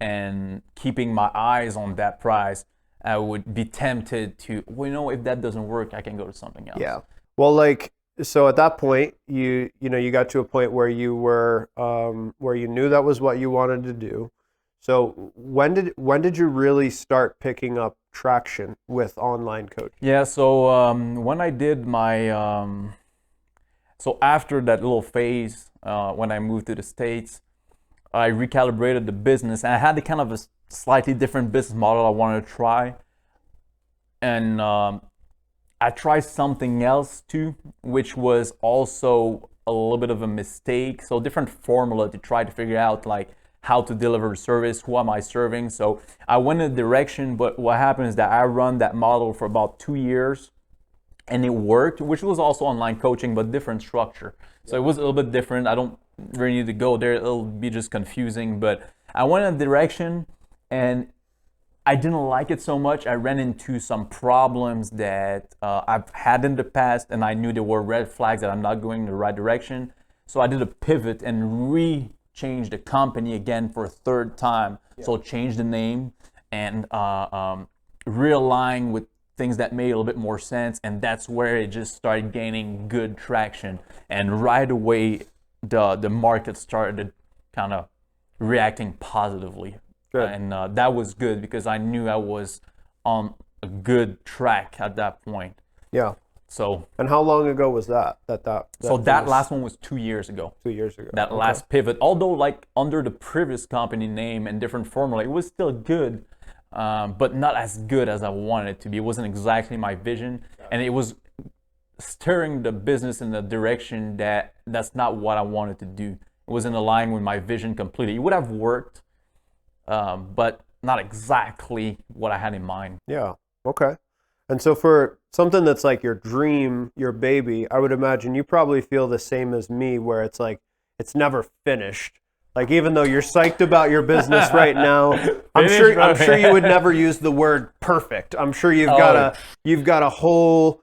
Speaker 3: and keeping my eyes on that prize, I would be tempted to, if that doesn't work, I can go to something else.
Speaker 2: Yeah. Well, so at that point, you got to a point where you were, where you knew that was what you wanted to do. So when did you really start picking up traction with online coaching?
Speaker 3: Yeah. So when I did my, so after that little phase, when I moved to the States, I recalibrated the business, and I had the kind of a slightly different business model I wanted to try. And I tried something else too, which was also a little bit of a mistake. So different formula to try to figure out like how to deliver service, who am I serving. So I went in a direction, but what happened is that I run that model for about 2 years, and it worked, which was also online coaching, but different structure. So it was a little bit different. I don't really need to go there. It'll be just confusing, but I went in a direction and I didn't like it so much. I ran into some problems that I've had in the past, and I knew there were red flags that I'm not going in the right direction. So I did a pivot and changed the company again for a third time. Yeah. So changed the name and realign with things that made a little bit more sense, and that's where it just started gaining good traction. And right away, the market started kind of reacting positively. Good. And that was good because I knew I was on a good track at that point.
Speaker 2: Yeah.
Speaker 3: So.
Speaker 2: And how long ago was that?
Speaker 3: That last one was 2 years ago.
Speaker 2: 2 years ago.
Speaker 3: That last pivot, although like under the previous company name and different formula, it was still good, but not as good as I wanted it to be. It wasn't exactly my vision, and it was steering the business in the direction that's not what I wanted to do. It wasn't aligned with my vision completely. It would have worked, but not exactly what I had in mind.
Speaker 2: Yeah. Okay. And so for something that's like your dream, your baby, I would imagine you probably feel the same as me, where it's like, it's never finished. Like, even though you're psyched about your business right now, I'm sure you would never use the word perfect. I'm sure you've got a whole,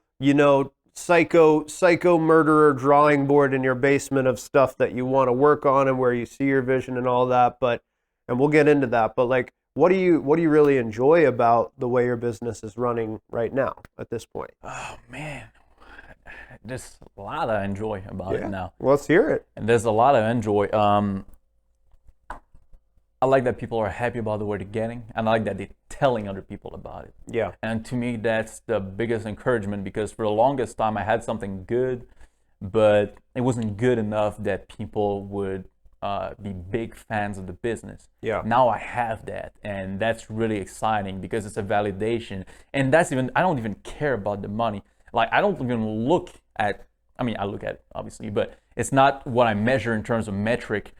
Speaker 2: psycho murderer drawing board in your basement of stuff that you want to work on and where you see your vision and all that. And we'll get into that. But like, what do you really enjoy about the way your business is running right now at this point?
Speaker 3: Oh man, there's a lot I enjoy about it now.
Speaker 2: Well, let's hear it.
Speaker 3: And there's a lot I enjoy. I like that people are happy about the way they're getting, and I like that they're telling other people about it.
Speaker 2: Yeah.
Speaker 3: And to me, that's the biggest encouragement, because for the longest time I had something good, but it wasn't good enough that people would be big fans of the business.
Speaker 2: Yeah.
Speaker 3: Now I have that, and that's really exciting because it's a validation. And I don't even care about the money. Like, I don't even look at, I look at it obviously, but it's not what I measure in terms of metric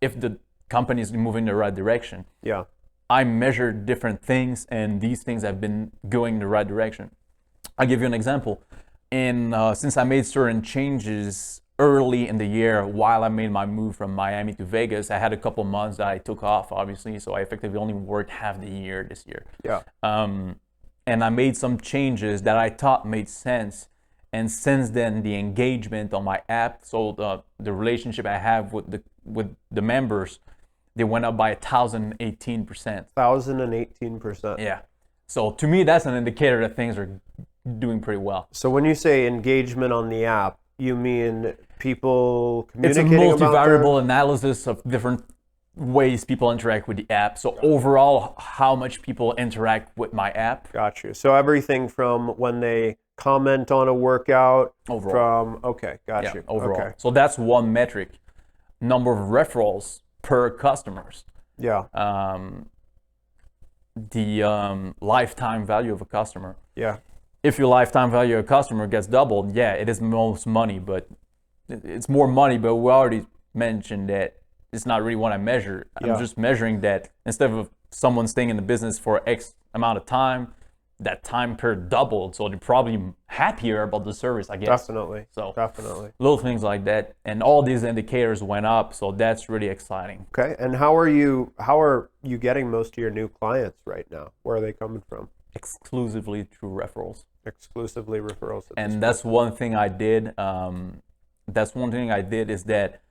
Speaker 3: if the company is moving in the right direction.
Speaker 2: Yeah.
Speaker 3: I measure different things, and these things have been going in the right direction. I'll give you an example. Since I made certain changes early in the year while I made my move from Miami to Vegas, I had a couple months that I took off, obviously, so I effectively only worked half the year this year.
Speaker 2: Yeah.
Speaker 3: And I made some changes that I thought made sense. And since then, the engagement on my app, so the relationship I have with the members, they went up by 1,018%.
Speaker 2: 1,018%.
Speaker 3: Yeah. So to me, that's an indicator that things are doing pretty well.
Speaker 2: So when you say engagement on the app, you mean people communicating
Speaker 3: It's a
Speaker 2: about
Speaker 3: multivariable analysis of different ways people interact with the app. So overall, how much people interact with my app.
Speaker 2: Got you. So everything from when they comment on a workout
Speaker 3: overall.
Speaker 2: Got you.
Speaker 3: Overall.
Speaker 2: Okay.
Speaker 3: So that's one metric. Number of referrals per customers.
Speaker 2: Yeah.
Speaker 3: The lifetime value of a customer.
Speaker 2: Yeah.
Speaker 3: If your lifetime value of a customer gets doubled, yeah, it is most money, but it's more money, but we already mentioned that it's not really what I measure. I'm just measuring that instead of someone staying in the business for X amount of time, that time per doubled, so they're probably happier about the service, I guess.
Speaker 2: Definitely.
Speaker 3: So
Speaker 2: definitely.
Speaker 3: Little things like that, and all these indicators went up, so that's really exciting.
Speaker 2: Okay, and how are you getting most of your new clients right now? Where are they coming from?
Speaker 3: Exclusively through referrals.
Speaker 2: Exclusively referrals.
Speaker 3: And that's one thing I did. Is that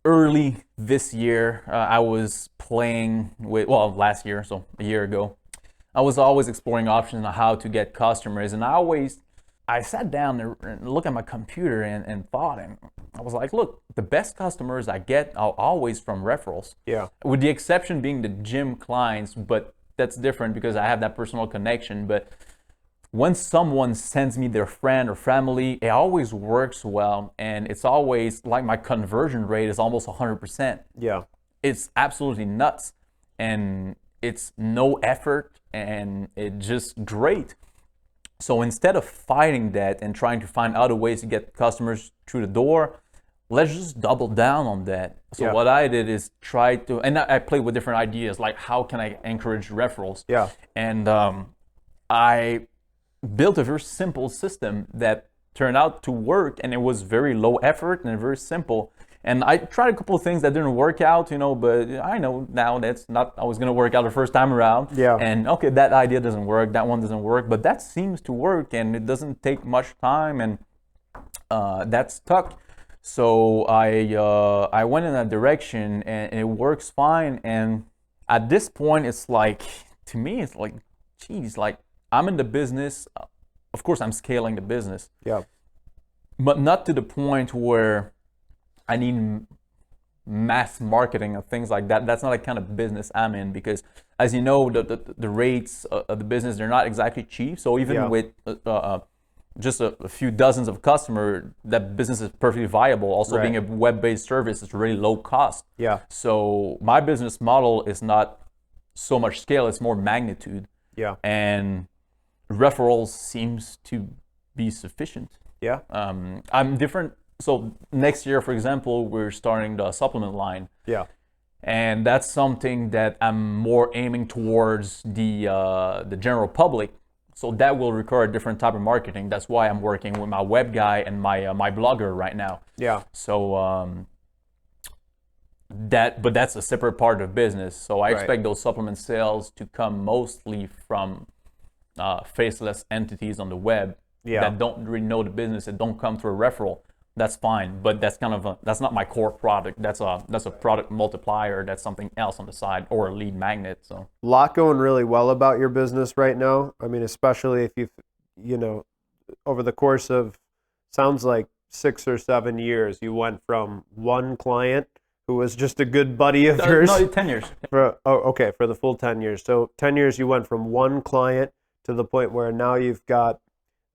Speaker 3: early this year, I was playing with, last year, so a year ago, I was always exploring options on how to get customers. And I sat down and looked at my computer and thought, and I was like, look, the best customers I get are always from referrals.
Speaker 2: Yeah.
Speaker 3: With the exception being the gym clients, but that's different because I have that personal connection. But when someone sends me their friend or family, it always works well. And it's always like my conversion rate is almost 100%.
Speaker 2: Yeah.
Speaker 3: It's absolutely nuts. And it's no effort, and it's just great. So instead of fighting that and trying to find other ways to get customers through the door, let's just double down on that. So what I did is try to, and I played with different ideas, like how can I encourage referrals?
Speaker 2: Yeah.
Speaker 3: And I built a very simple system that turned out to work, and it was very low effort and very simple. And I tried a couple of things that didn't work out, but I know now that's not always going to work out the first time around.
Speaker 2: Yeah.
Speaker 3: And okay, that idea doesn't work, that one doesn't work, but that seems to work, and it doesn't take much time, and that stuck. So I went in that direction, and it works fine. And at this point, it's like, to me, it's like, geez, like I'm in the business. Of course, I'm scaling the business.
Speaker 2: Yeah.
Speaker 3: But not to the point where I need mass marketing and things like that. That's not the kind of business I'm in, because as you know, the rates of the business, they're not exactly cheap. So even with just a few dozens of customers, that business is perfectly viable. Also being a web-based service, it's really low cost.
Speaker 2: Yeah.
Speaker 3: So my business model is not so much scale, it's more magnitude.
Speaker 2: Yeah.
Speaker 3: And referrals seems to be sufficient.
Speaker 2: Yeah.
Speaker 3: I'm different. So next year, for example, we're starting the supplement line.
Speaker 2: Yeah.
Speaker 3: And that's something that I'm more aiming towards the general public. So that will require a different type of marketing. That's why I'm working with my web guy and my blogger right now.
Speaker 2: Yeah.
Speaker 3: So but that's a separate part of business. So I expect those supplement sales to come mostly from faceless entities on the web that don't really know the business and don't come through a referral. That's fine, but that's that's not my core product. That's a product multiplier. That's something else on the side, or a lead magnet. So
Speaker 2: a lot going really well about your business right now. I mean, especially if over the course of, sounds like 6 or 7 years, you went from one client who was just a good buddy of yours.
Speaker 3: No, 10 years.
Speaker 2: For the full 10 years. So 10 years you went from one client to the point where now you've got,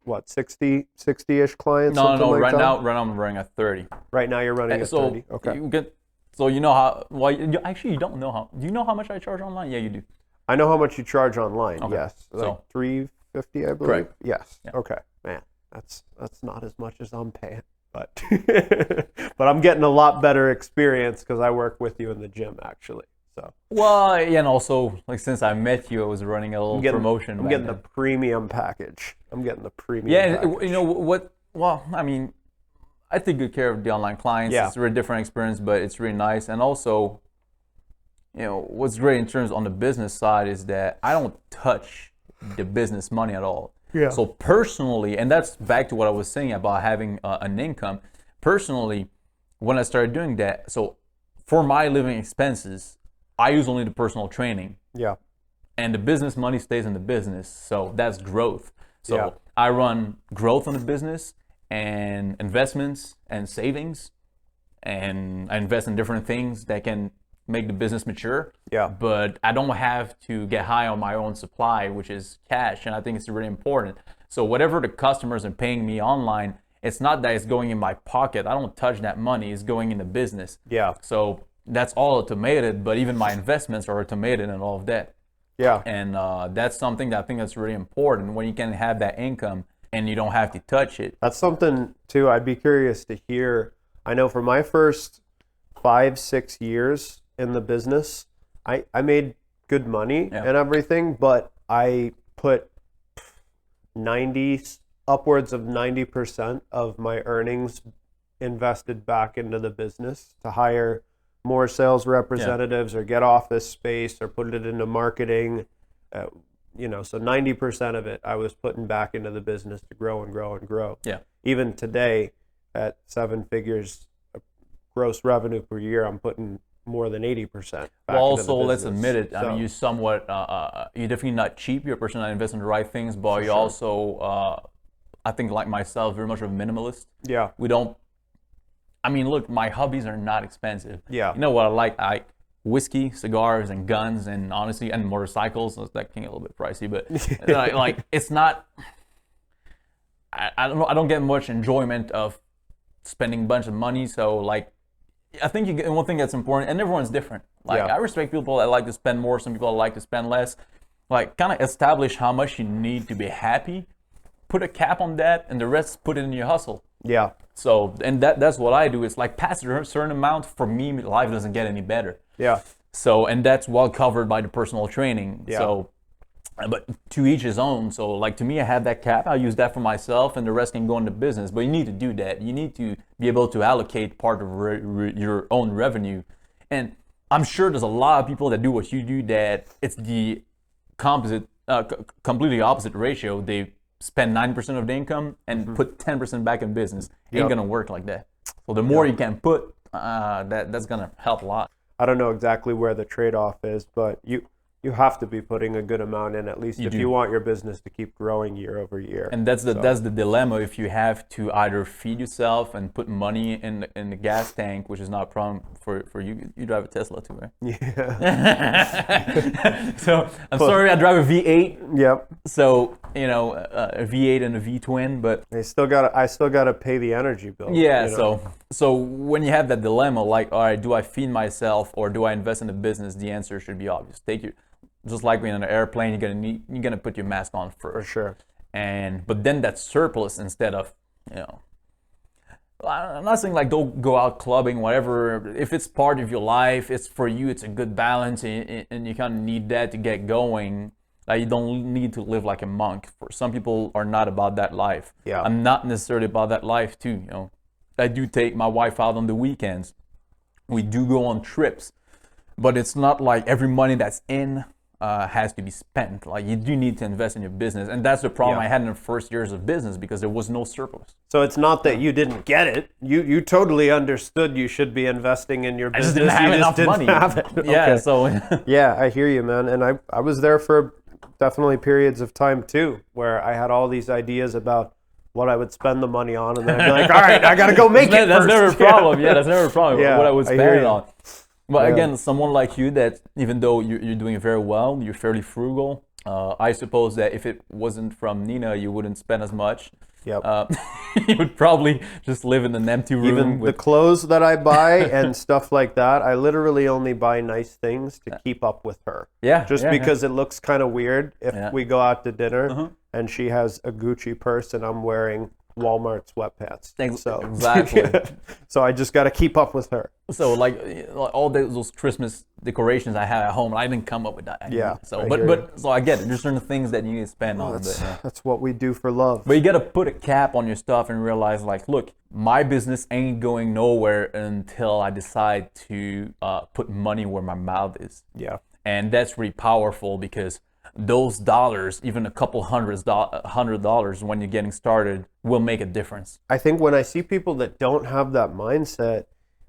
Speaker 2: what, 60-ish clients?
Speaker 3: No,
Speaker 2: like
Speaker 3: right
Speaker 2: that?
Speaker 3: now I'm running at 30.
Speaker 2: Right now you're running at 30. Okay.
Speaker 3: So you know how, well, actually you don't know how, do you know how much I charge online? Yeah, you do.
Speaker 2: I know how much you charge online,
Speaker 3: Okay.
Speaker 2: Yes. Like
Speaker 3: So
Speaker 2: $350, I believe.
Speaker 3: correct.
Speaker 2: Yes.
Speaker 3: Yeah.
Speaker 2: Okay. Man, that's not as much as I'm paying. But but I'm getting a lot better experience because I work with you in the gym, actually. So
Speaker 3: well, yeah, and also like since I met you, I was running a little promotion.
Speaker 2: I'm getting the premium package. I'm getting the premium.
Speaker 3: Yeah,
Speaker 2: package.
Speaker 3: you know what? Well, I mean, I take good care of the online clients.
Speaker 2: Yeah.
Speaker 3: It's a very different experience, but it's really nice. And also, what's great in terms on the business side is that I don't touch the business money at all.
Speaker 2: Yeah.
Speaker 3: So personally, and that's back to what I was saying about having an income. Personally, when I started doing that, so for my living expenses, I use only the personal training.
Speaker 2: Yeah.
Speaker 3: And the business money stays in the business. So that's growth. So
Speaker 2: Yeah.
Speaker 3: I run growth on the business and investments and savings. And I invest in different things that can make the business mature.
Speaker 2: Yeah.
Speaker 3: But I don't have to get high on my own supply, which is cash. And I think it's really important. So whatever the customers are paying me online, it's not that it's going in my pocket. I don't touch that money. It's going in the business.
Speaker 2: Yeah.
Speaker 3: So that's all automated, but even my investments are automated and all of that.
Speaker 2: Yeah.
Speaker 3: And that's something that I think that's really important when you can have that income and you don't have to touch it.
Speaker 2: That's something too I'd be curious to hear. I know for my first 5-6 years in the business, I made good money and everything, but I put upwards of 90% of my earnings invested back into the business to hire more sales representatives or get office space or put it into marketing. So 90% of it I was putting back into the business to grow and grow and grow.
Speaker 3: Yeah.
Speaker 2: Even today at 7 figures gross revenue per year, I'm putting more than 80% back
Speaker 3: Well, also,
Speaker 2: into the
Speaker 3: let's
Speaker 2: business.
Speaker 3: admit it. I mean, you somewhat, you're definitely not cheap. You're a person that invests in the right things, but you also, I think like myself, very much of a minimalist.
Speaker 2: Yeah.
Speaker 3: Look, my hobbies are not expensive.
Speaker 2: Yeah.
Speaker 3: You know what I like? Whiskey, cigars, and guns, and honestly, and motorcycles. That can get a little bit pricey, but like it's not. I don't get much enjoyment of spending a bunch of money. So like, I think you get one thing that's important, and everyone's different. Like I respect people that like to spend more. Some people that like to spend less. Like, kind of establish how much you need to be happy. Put a cap on that, and the rest put it in your hustle.
Speaker 2: Yeah.
Speaker 3: So, and that's what I do. It's like past a certain amount, for me, life doesn't get any better.
Speaker 2: Yeah.
Speaker 3: So, and that's well covered by the personal training.
Speaker 2: Yeah.
Speaker 3: So, but to each his own. So, like, to me, I have that cap. I use that for myself, and the rest can go into business. But you need to do that. You need to be able to allocate part of your own revenue. And I'm sure there's a lot of people that do what you do, that it's the completely opposite ratio. They spend 90% of the income and put 10% back in business. Ain't gonna work like that. So the more you can put, that's gonna help a lot.
Speaker 2: I don't know exactly where the trade-off is, but you have to be putting a good amount in, at least if you want your business to keep growing year over year.
Speaker 3: And that's the dilemma. If you have to either feed yourself and put money in the gas tank, which is not a problem for you. You drive a Tesla too, right?
Speaker 2: Yeah.
Speaker 3: So I'm sorry, I drive a V8.
Speaker 2: Yep.
Speaker 3: So a V8 and a V-twin, but
Speaker 2: I still gotta pay the energy bill.
Speaker 3: yeah. So when you have that dilemma, like, all right, do I feed myself or do I invest in the business? The answer should be obvious. Just like being on an airplane, you're gonna put your mask on first.
Speaker 2: For sure.
Speaker 3: But then that's surplus instead of, I'm not saying like don't go out clubbing, whatever. If it's part of your life, it's for you, it's a good balance, and you kind of need that to get going. Like you don't need to live like a monk. For some people are not about that life.
Speaker 2: Yeah.
Speaker 3: I'm not necessarily about that life too. You know, I do take my wife out on the weekends. We do go on trips, but it's not like every money that's in has to be spent. Like you do need to invest in your business, and that's the problem I had in the first years of business because there was no surplus.
Speaker 2: So it's not that you didn't get it. You totally understood you should be investing in your business.
Speaker 3: I just didn't have enough money.
Speaker 2: Have it.
Speaker 3: Yeah,
Speaker 2: Okay.
Speaker 3: so
Speaker 2: Yeah, I hear you, man. And I was there for definitely periods of time too, where I had all these ideas about what I would spend the money on, and then I'd be like, all right, I got to go make it
Speaker 3: that's
Speaker 2: first.
Speaker 3: never a problem. Yeah, that's never a problem.
Speaker 2: Yeah,
Speaker 3: what I would
Speaker 2: I hear
Speaker 3: spend it
Speaker 2: you.
Speaker 3: on. But
Speaker 2: Yeah.
Speaker 3: again, someone like you that even though you're doing very well, you're fairly frugal. I suppose that if it wasn't from Nina, you wouldn't spend as much.
Speaker 2: Yep.
Speaker 3: You would probably just live in an empty room.
Speaker 2: Even the clothes that I buy and stuff like that, I literally only buy nice things to keep up with her. Just because it looks kind of weird if we go out to dinner and she has a Gucci purse and I'm wearing Walmart sweatpants. So
Speaker 3: Exactly.
Speaker 2: so I just got to keep up with her.
Speaker 3: So like all those Christmas decorations I have at home, I didn't come up with that idea.
Speaker 2: Yeah,
Speaker 3: So
Speaker 2: I
Speaker 3: but
Speaker 2: hear
Speaker 3: but so I get it. There's certain things that you need to spend on.
Speaker 2: That's what we do for love.
Speaker 3: But you gotta put a cap on your stuff and realize, like, look, my business ain't going nowhere until I decide to put money where my mouth is.
Speaker 2: Yeah.
Speaker 3: And that's really powerful because those dollars, even a couple $100 when you're getting started, will make a difference.
Speaker 2: I think when I see people that don't have that mindset,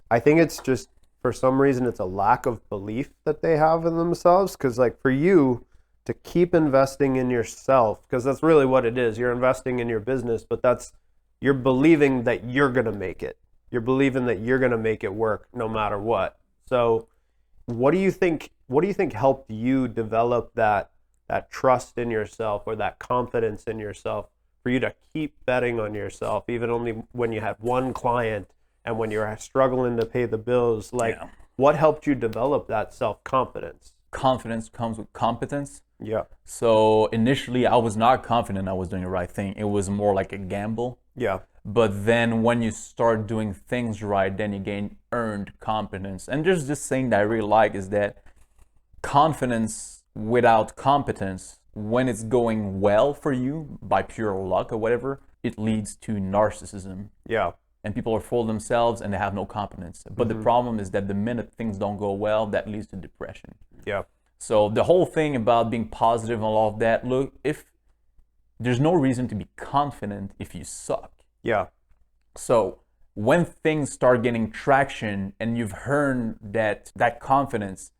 Speaker 2: I think it's just, for some reason, it's a lack of belief that they have in themselves. Because like for you to keep investing in yourself, because that's really what it is. You're investing in your business, but you're believing that you're going to make it. You're believing that you're going to make it work no matter what. So what do you think helped you develop that trust in yourself or that confidence in yourself for you to keep betting on yourself, even only when you had one client and when you're struggling to pay the bills? Like, what helped you develop that self-confidence?
Speaker 3: Confidence comes with competence.
Speaker 2: Yeah.
Speaker 3: So initially, I was not confident I was doing the right thing. It was more like a gamble.
Speaker 2: Yeah.
Speaker 3: But then when you start doing things right, then you gain earned competence. And there's this saying that I really like is that confidence without competence, when it's going well for you by pure luck or whatever, it leads to narcissism.
Speaker 2: Yeah.
Speaker 3: And people are full of themselves and they have no competence. But the problem is that the minute things don't go well, that leads to depression.
Speaker 2: Yeah.
Speaker 3: So the whole thing about being positive and all of that, look, if there's no reason to be confident if you suck.
Speaker 2: Yeah.
Speaker 3: So when things start getting traction and you've earned that confidence,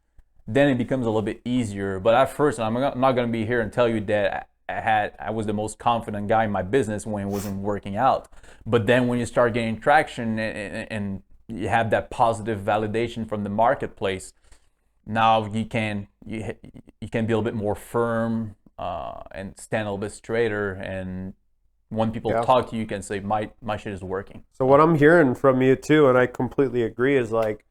Speaker 3: then it becomes a little bit easier. But at first, and I'm not going to be here and tell you that I was the most confident guy in my business when it wasn't working out. But then when you start getting traction and you have that positive validation from the marketplace, now you can be a little bit more firm and stand a little bit straighter. And when people talk to you, you can say, my shit is working.
Speaker 2: So what I'm hearing from you too, and I completely agree, is like,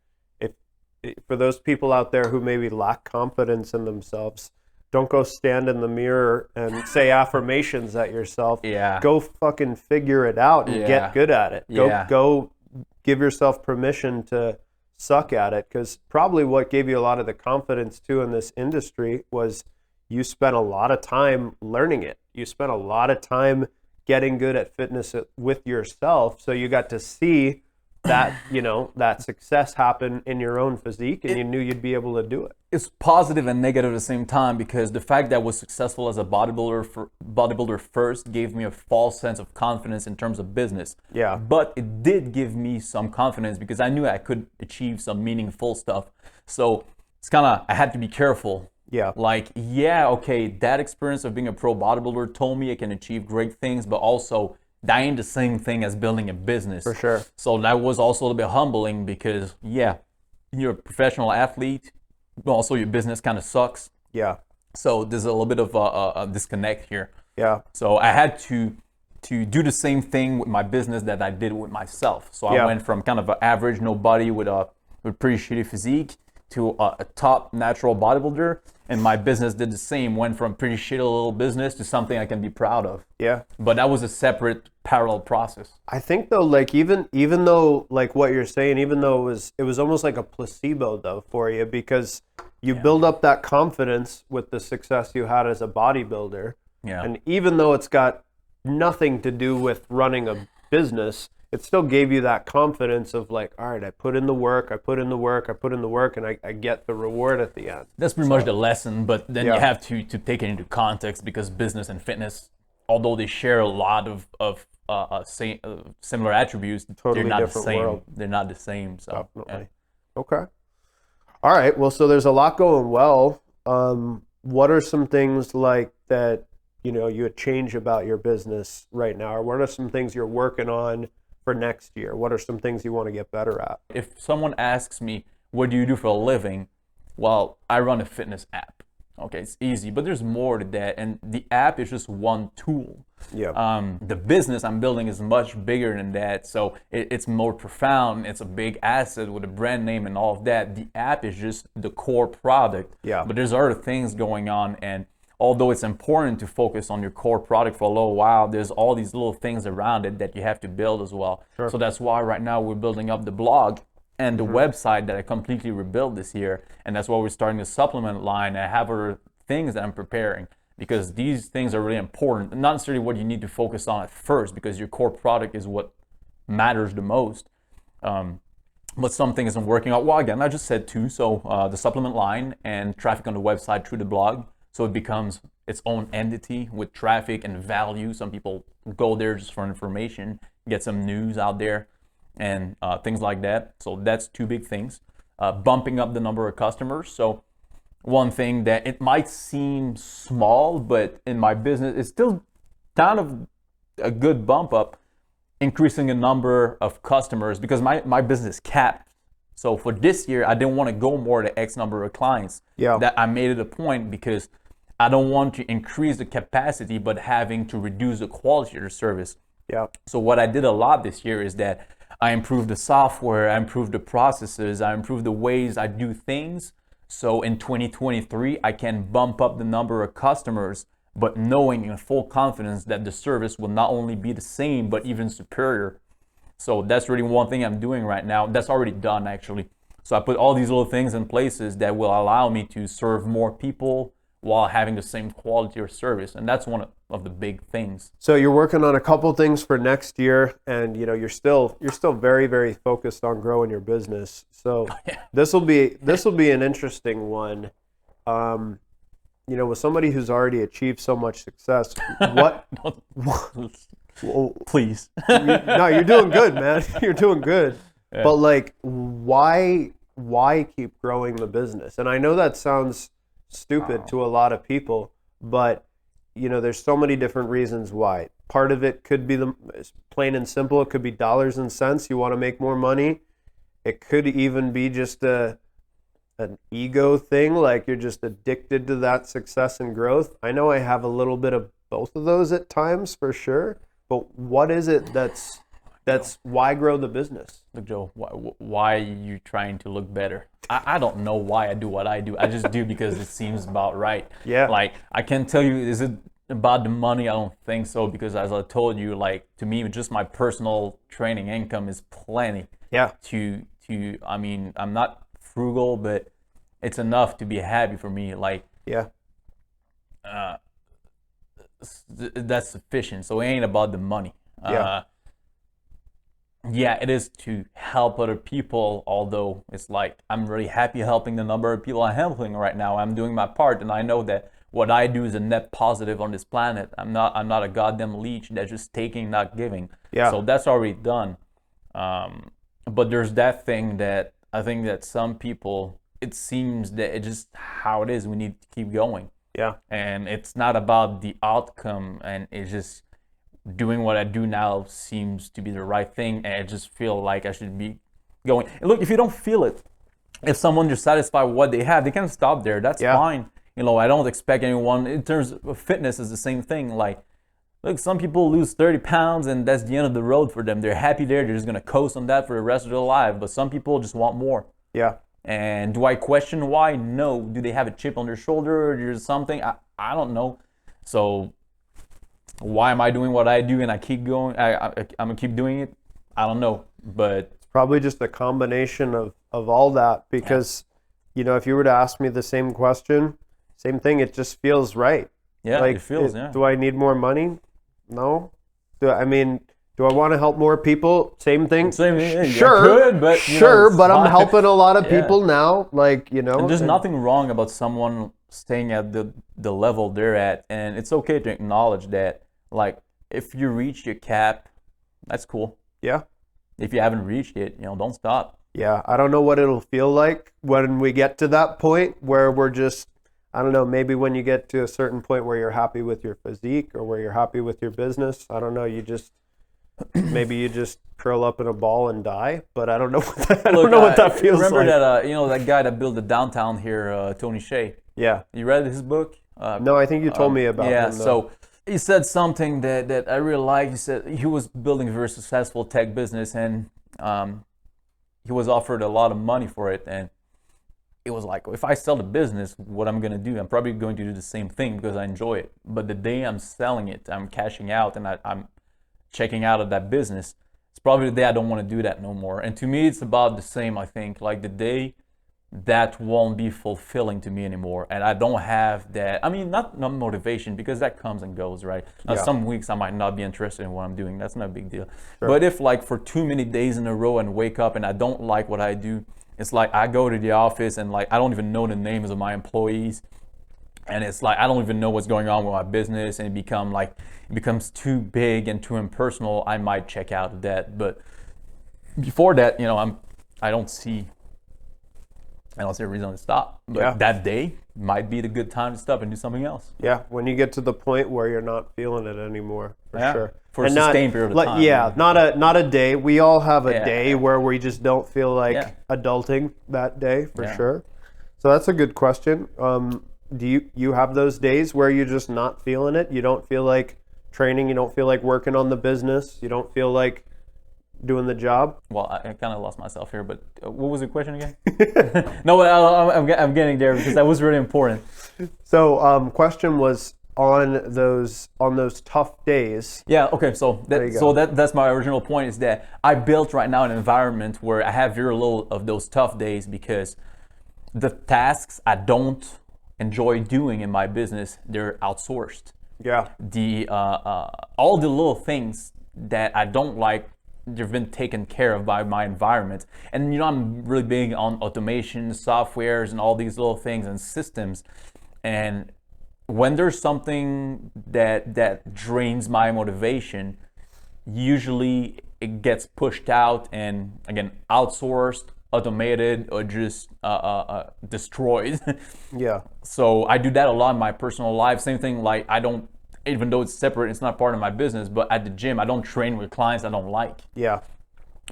Speaker 2: for those people out there who maybe lack confidence in themselves, don't go stand in the mirror and say affirmations at yourself.
Speaker 3: Yeah.
Speaker 2: Go fucking figure it out and get good at it. Go give yourself permission to suck at it, because probably what gave you a lot of the confidence too in this industry was you spent a lot of time learning it. You spent a lot of time getting good at fitness with yourself, so you got to see that, that success happen in your own physique, and you knew you'd be able to do it.
Speaker 3: It's positive and negative at the same time, because the fact that I was successful as a bodybuilder first gave me a false sense of confidence in terms of business.
Speaker 2: Yeah.
Speaker 3: But it did give me some confidence because I knew I could achieve some meaningful stuff. So it's I had to be careful.
Speaker 2: Yeah.
Speaker 3: Like, okay, that experience of being a pro bodybuilder told me I can achieve great things, but also that ain't the same thing as building a business.
Speaker 2: For sure.
Speaker 3: So that was also a little bit humbling because, you're a professional athlete, but also your business kind of sucks.
Speaker 2: Yeah.
Speaker 3: So there's a little bit of a disconnect here.
Speaker 2: Yeah.
Speaker 3: So I had to do the same thing with my business that I did with myself. So I went from kind of an average nobody with a pretty shitty physique to a top natural bodybuilder, and my business did the same. Went from pretty shitty little business to something I can be proud of.
Speaker 2: Yeah.
Speaker 3: But that was a separate parallel process.
Speaker 2: I think though, like even though like what you're saying, even though it was almost like a placebo though for you, because you build up that confidence with the success you had as a bodybuilder.
Speaker 3: Yeah.
Speaker 2: And even though it's got nothing to do with running a business, it still gave you that confidence of like, all right, I put in the work, and I get the reward at the end.
Speaker 3: That's pretty much the lesson, but then
Speaker 2: Yeah.
Speaker 3: you have to take it into context, because business and fitness, although they share a lot of similar attributes,
Speaker 2: Totally
Speaker 3: they're not the
Speaker 2: different
Speaker 3: same.
Speaker 2: world.
Speaker 3: They're not the same. So
Speaker 2: Definitely. Okay. All right. Well, so there's a lot going well. What are some things like that, you know, you would change about your business right now? Or what are some things you're working on for next year? What are some things you want to get better at?
Speaker 3: If someone asks me, what do you do for a living? Well, I run a fitness app. Okay, it's easy, but there's more to that. And the app is just one tool.
Speaker 2: Yeah.
Speaker 3: The business I'm building is much bigger than that. So it's more profound. It's a big asset with a brand name and all of that. The app is just the core product.
Speaker 2: Yeah.
Speaker 3: But there's other things going on. And although it's important to focus on your core product for a little while, there's all these little things around it that you have to build as well.
Speaker 2: Sure.
Speaker 3: So that's why right now we're building up the blog and the website that I completely rebuilt this year. And that's why we're starting the supplement line. I have other things that I'm preparing, because these things are really important. Not necessarily what you need to focus on at first, because your core product is what matters the most. But some things isn't working out. Well, again, I just said two. So the supplement line and traffic on the website through the blog. So it becomes its own entity with traffic and value. Some people go there just for information, get some news out there, and things like that. So that's two big things. Bumping up the number of customers. So one thing that it might seem small, but in my business, it's still kind of a good bump up, increasing the number of customers, because my business is capped. So for this year, I didn't want to go more to X number of clients.
Speaker 2: Yeah.
Speaker 3: That I made it a point, because I don't want to increase the capacity, but having to reduce the quality of the service.
Speaker 2: Yeah.
Speaker 3: So what I did a lot this year is that I improved the software, I improved the processes, I improved the ways I do things. So in 2023, I can bump up the number of customers, but knowing in full confidence that the service will not only be the same, but even superior. So that's really one thing I'm doing right now. That's already done, actually. So I put all these little things in places that will allow me to serve more people while having the same quality of service. And that's one of the big things.
Speaker 2: So you're working on a couple things for next year, and you know you're still very, very focused on growing your business. So this will be an interesting one. You know, with somebody who's already achieved so much success, what?
Speaker 3: Please.
Speaker 2: No, you're doing good, man. You're doing good. Yeah. But like, why keep growing the business? And I know that sounds stupid to a lot of people, but you know, there's so many different reasons why. Part of it could be plain and simple. It could be dollars and cents. You want to make more money. It could even be just an ego thing, like you're just addicted to that success and growth. I know I have a little bit of both of those at times, for sure. But what is it that's why grow the business?
Speaker 3: Look, Joe, why are you trying to look better? I don't know why I do what I do. I just do because it seems about right.
Speaker 2: Yeah.
Speaker 3: Like, I can't tell you, is it about the money? I don't think so, because as I told you, like, to me, just my personal training income is plenty.
Speaker 2: Yeah.
Speaker 3: I mean, I'm not frugal, but it's enough to be happy for me. Like,
Speaker 2: yeah.
Speaker 3: That's sufficient. So it ain't about the money.
Speaker 2: Yeah.
Speaker 3: Yeah, it is to help other people, although it's like I'm really happy helping the number of people I'm helping right now. I'm doing my part, and I know that what I do is a net positive on this planet. I'm not a goddamn leech that's just taking, not giving.
Speaker 2: Yeah.
Speaker 3: So that's already done. But there's that thing that I think that some people, it seems that it's just how it is. We need to keep going.
Speaker 2: Yeah.
Speaker 3: And it's not about the outcome, and it's just doing what I do now seems to be the right thing, and I just feel like I should be going. And look, if you don't feel it, if someone just satisfied with what they have, they can stop there. That's fine. You know, I don't expect anyone, in terms of fitness, is the same thing. Like, look, some people lose 30 pounds and that's the end of the road for them. They're happy there. They're just going to coast on that for the rest of their life. But some people just want more.
Speaker 2: Yeah.
Speaker 3: And do I question why? No. Do they have a chip on their shoulder or there's something? I don't know. So why am I doing what I do and I keep going? I'm gonna keep doing it? I don't know. But
Speaker 2: it's probably just a combination of all that, because you know, if you were to ask me the same question, same thing, it just feels right.
Speaker 3: Yeah,
Speaker 2: like,
Speaker 3: it feels,
Speaker 2: do I need more money? No. Do I want to help more people? Same thing.
Speaker 3: Sure, but
Speaker 2: but I'm helping a lot of people now. Like, you know,
Speaker 3: and there's nothing wrong about someone staying at the level they're at, and it's okay to acknowledge that. Like, if you reach your cap, that's cool.
Speaker 2: Yeah.
Speaker 3: If you haven't reached it, don't stop.
Speaker 2: Yeah, I don't know what it'll feel like when we get to that point where we're just, I don't know, maybe when you get to a certain point where you're happy with your physique or where you're happy with your business, I don't know, maybe you just curl up in a ball and die, but I don't know what that feels like.
Speaker 3: Remember that, that guy that built the downtown here, Tony Shea?
Speaker 2: Yeah.
Speaker 3: You read his book?
Speaker 2: No, I think you told me about him.
Speaker 3: Yeah, so he said something that I really liked. He said he was building a very successful tech business, and he was offered a lot of money for it, and it was like, if I sell the business, what I'm going to do, I'm probably going to do the same thing because I enjoy it. But the day I'm selling it, I'm cashing out and I'm checking out of that business, it's probably the day I don't want to do that no more. And to me, it's about the same, I think. Like, the day that won't be fulfilling to me anymore, and I don't have that, not motivation, because that comes and goes, right? Now, some weeks I might not be interested in what I'm doing. That's not a big deal. Sure. But if, like, for too many days in a row and wake up and I don't like what I do, it's like I go to the office and, like, I don't even know the names of my employees, and it's like I don't even know what's going on with my business, and it becomes too big and too impersonal. I might check out of that. But before that, I don't see a reason to stop. But that day might be the good time to stop and do something else.
Speaker 2: Yeah, when you get to the point where you're not feeling it anymore, for sure.
Speaker 3: For a sustained period of time.
Speaker 2: Yeah, not a day. We all have a day where we just don't feel like adulting that day, for sure. So that's a good question. Do you have those days where you're just not feeling it? You don't feel like training, you don't feel like working on the business, you don't feel like doing the job?
Speaker 3: Well, I kind of lost myself here, but what was the question again? No, I'm getting there because that was really important.
Speaker 2: So, question was on those tough days.
Speaker 3: Yeah. Okay. So that's my original point, is that I built right now an environment where I have very little of those tough days, because the tasks I don't enjoy doing in my business, they're outsourced.
Speaker 2: Yeah.
Speaker 3: The all the little things that I don't like, they've been taken care of by my environment. And I'm really big on automation, softwares, and all these little things and systems. And when there's something that drains my motivation, usually it gets pushed out and, again, outsourced, automated, or just destroyed.
Speaker 2: Yeah.
Speaker 3: So I do that a lot in my personal life. Same thing, like, I don't, even though it's separate, it's not part of my business, but at the gym, I don't train with clients I don't like.
Speaker 2: Yeah.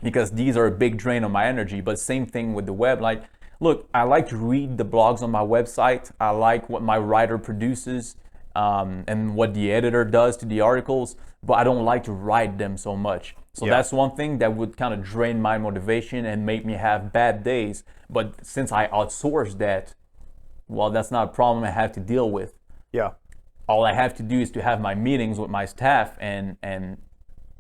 Speaker 3: Because these are a big drain on my energy. But same thing with the web. Like, look, I like to read the blogs on my website. I like what my writer produces and what the editor does to the articles, but I don't like to write them so much. So that's one thing that would kind of drain my motivation and make me have bad days. But since I outsource that, well, that's not a problem I have to deal with.
Speaker 2: Yeah.
Speaker 3: All I have to do is to have my meetings with my staff, and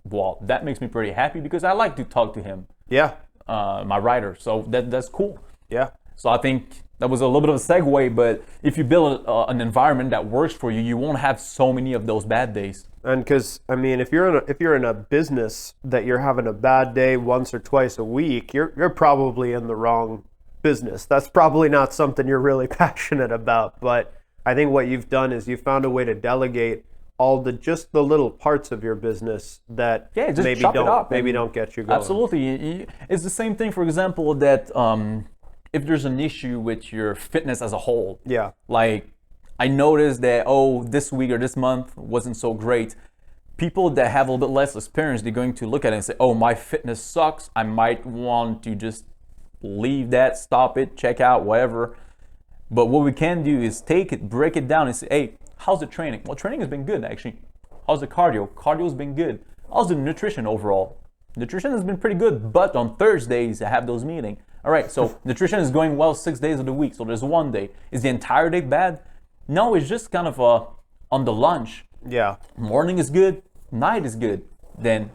Speaker 3: well, that makes me pretty happy because I like to talk to him.
Speaker 2: Yeah.
Speaker 3: My writer. So that's cool.
Speaker 2: Yeah.
Speaker 3: So I think that was a little bit of a segue, but if you build an environment that works for you, you won't have so many of those bad days.
Speaker 2: And because, if you're in a business that you're having a bad day once or twice a week, you're probably in the wrong business. That's probably not something you're really passionate about. But I think what you've done is you found a way to delegate just the little parts of your business that maybe don't get you going.
Speaker 3: Absolutely. It's the same thing, for example, that if there's an issue with your fitness as a whole.
Speaker 2: Yeah.
Speaker 3: Like, I noticed that, this week or this month wasn't so great. People that have a little bit less experience, they're going to look at it and say, my fitness sucks. I might want to just leave that, stop it, check out, whatever. But what we can do is take it, break it down and say, hey, how's the training? Well, training has been good, actually. How's the cardio? Cardio's been good. How's the nutrition overall? Nutrition has been pretty good, but on Thursdays I have those meetings. All right, so nutrition is going well 6 days of the week. So there's one day. Is the entire day bad? No, it's just kind of on the lunch.
Speaker 2: Yeah.
Speaker 3: Morning is good, night is good. Then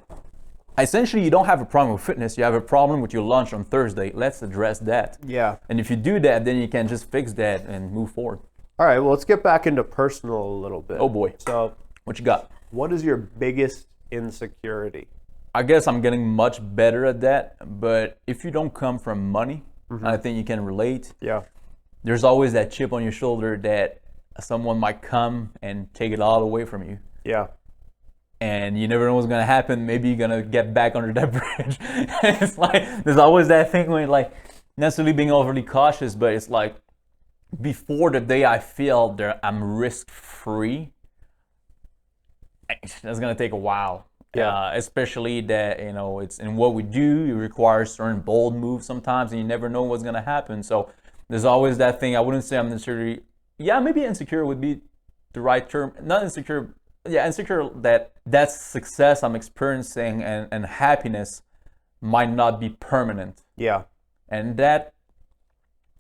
Speaker 3: essentially you don't have a problem with fitness. You have a problem with your lunch on Thursday. Let's address that.
Speaker 2: Yeah.
Speaker 3: And if you do that, then you can just fix that and move forward.
Speaker 2: All right, well, let's get back into personal a little bit.
Speaker 3: Oh boy.
Speaker 2: So,
Speaker 3: What you got?
Speaker 2: what is your biggest insecurity?
Speaker 3: I guess I'm getting much better at that. But if you don't come from money, I think you can relate.
Speaker 2: Yeah.
Speaker 3: There's always that chip on your shoulder that someone might come and take it all away from you.
Speaker 2: Yeah.
Speaker 3: And you never know what's gonna happen. Maybe you're gonna get back under that bridge. It's like there's always that thing when like necessarily being overly cautious, but it's like before the day I feel that I'm risk free, that's gonna take a while.
Speaker 2: Yeah.
Speaker 3: Especially that it's in what we do. It requires certain bold moves sometimes, and you never know what's gonna happen. So there's always that thing. I wouldn't say I'm necessarily. Yeah, maybe insecure would be the right term. Not insecure. Yeah, insecure that success I'm experiencing and happiness might not be permanent.
Speaker 2: Yeah.
Speaker 3: And that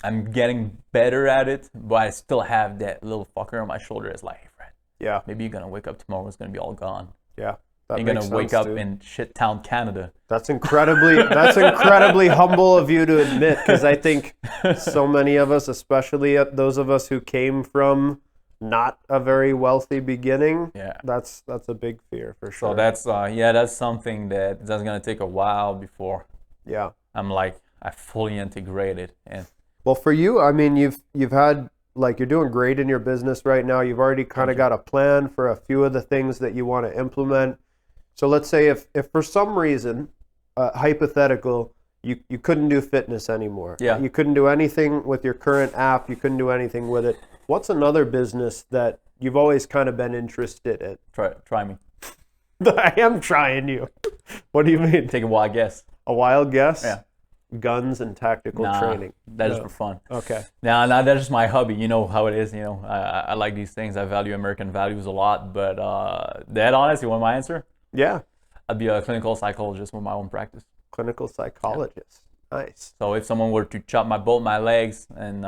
Speaker 3: I'm getting better at it, but I still have that little fucker on my shoulder. It's like, hey, Fred,
Speaker 2: Yeah.
Speaker 3: maybe you're gonna wake up tomorrow. It's gonna be all gone.
Speaker 2: Yeah. That
Speaker 3: You're
Speaker 2: makes
Speaker 3: gonna wake
Speaker 2: sense,
Speaker 3: up
Speaker 2: dude.
Speaker 3: in shit town Canada.
Speaker 2: That's incredibly humble of you to admit, because I think so many of us, especially those of us who came from not a very wealthy beginning,
Speaker 3: Yeah.
Speaker 2: that's a big fear for sure.
Speaker 3: So that's something that's gonna take a while before
Speaker 2: yeah.
Speaker 3: I'm like I fully integrated. And
Speaker 2: Well, for you, I mean, you've had, like, you're doing great in your business right now. You've already kind of got a plan for a few of the things that you want to implement. So let's say if for some reason, hypothetical, you couldn't do fitness anymore.
Speaker 3: Yeah.
Speaker 2: You couldn't do anything with your current app. You couldn't do anything with it. What's another business that you've always kind of been interested in?
Speaker 3: try me.
Speaker 2: I am trying you. What do you mean?
Speaker 3: Take a wild guess.
Speaker 2: A wild guess?
Speaker 3: Yeah.
Speaker 2: Guns and tactical training.
Speaker 3: That's
Speaker 2: No.
Speaker 3: for fun.
Speaker 2: Okay.
Speaker 3: Nah, that's just my hobby. You know how it is. I like these things. I value American values a lot. But that honest, you want my answer?
Speaker 2: Yeah.
Speaker 3: I'd be a clinical psychologist with my own practice.
Speaker 2: Clinical psychologist. Nice.
Speaker 3: So if someone were to chop both my legs, and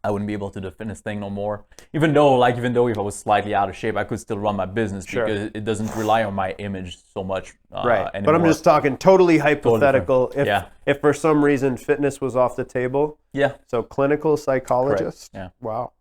Speaker 3: I wouldn't be able to do the fitness thing no more. Even though if I was slightly out of shape, I could still run my business
Speaker 2: Sure.
Speaker 3: because it doesn't rely on my image so much.
Speaker 2: Right. But I'm
Speaker 3: anymore.
Speaker 2: just talking totally hypothetical.
Speaker 3: different. Yeah.
Speaker 2: If for some reason fitness was off the table,
Speaker 3: Yeah.
Speaker 2: so clinical psychologist.
Speaker 3: Yeah.
Speaker 2: Wow.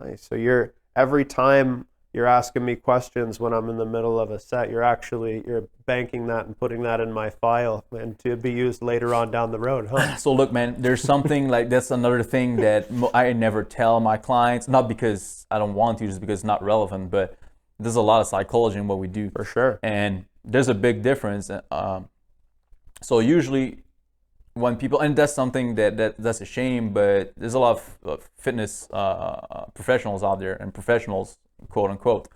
Speaker 2: Nice. So every time you're asking me questions when I'm in the middle of a set, you're banking that and putting that in my file and to be used later on down the road, huh?
Speaker 3: So look, man, there's something like that's another thing that I never tell my clients, not because I don't want to, just because it's not relevant, but there's a lot of psychology in what we do.
Speaker 2: For sure.
Speaker 3: And there's a big difference. So usually when people, and that's something that's a shame, but there's a lot of fitness professionals out there, and professionals, quote unquote.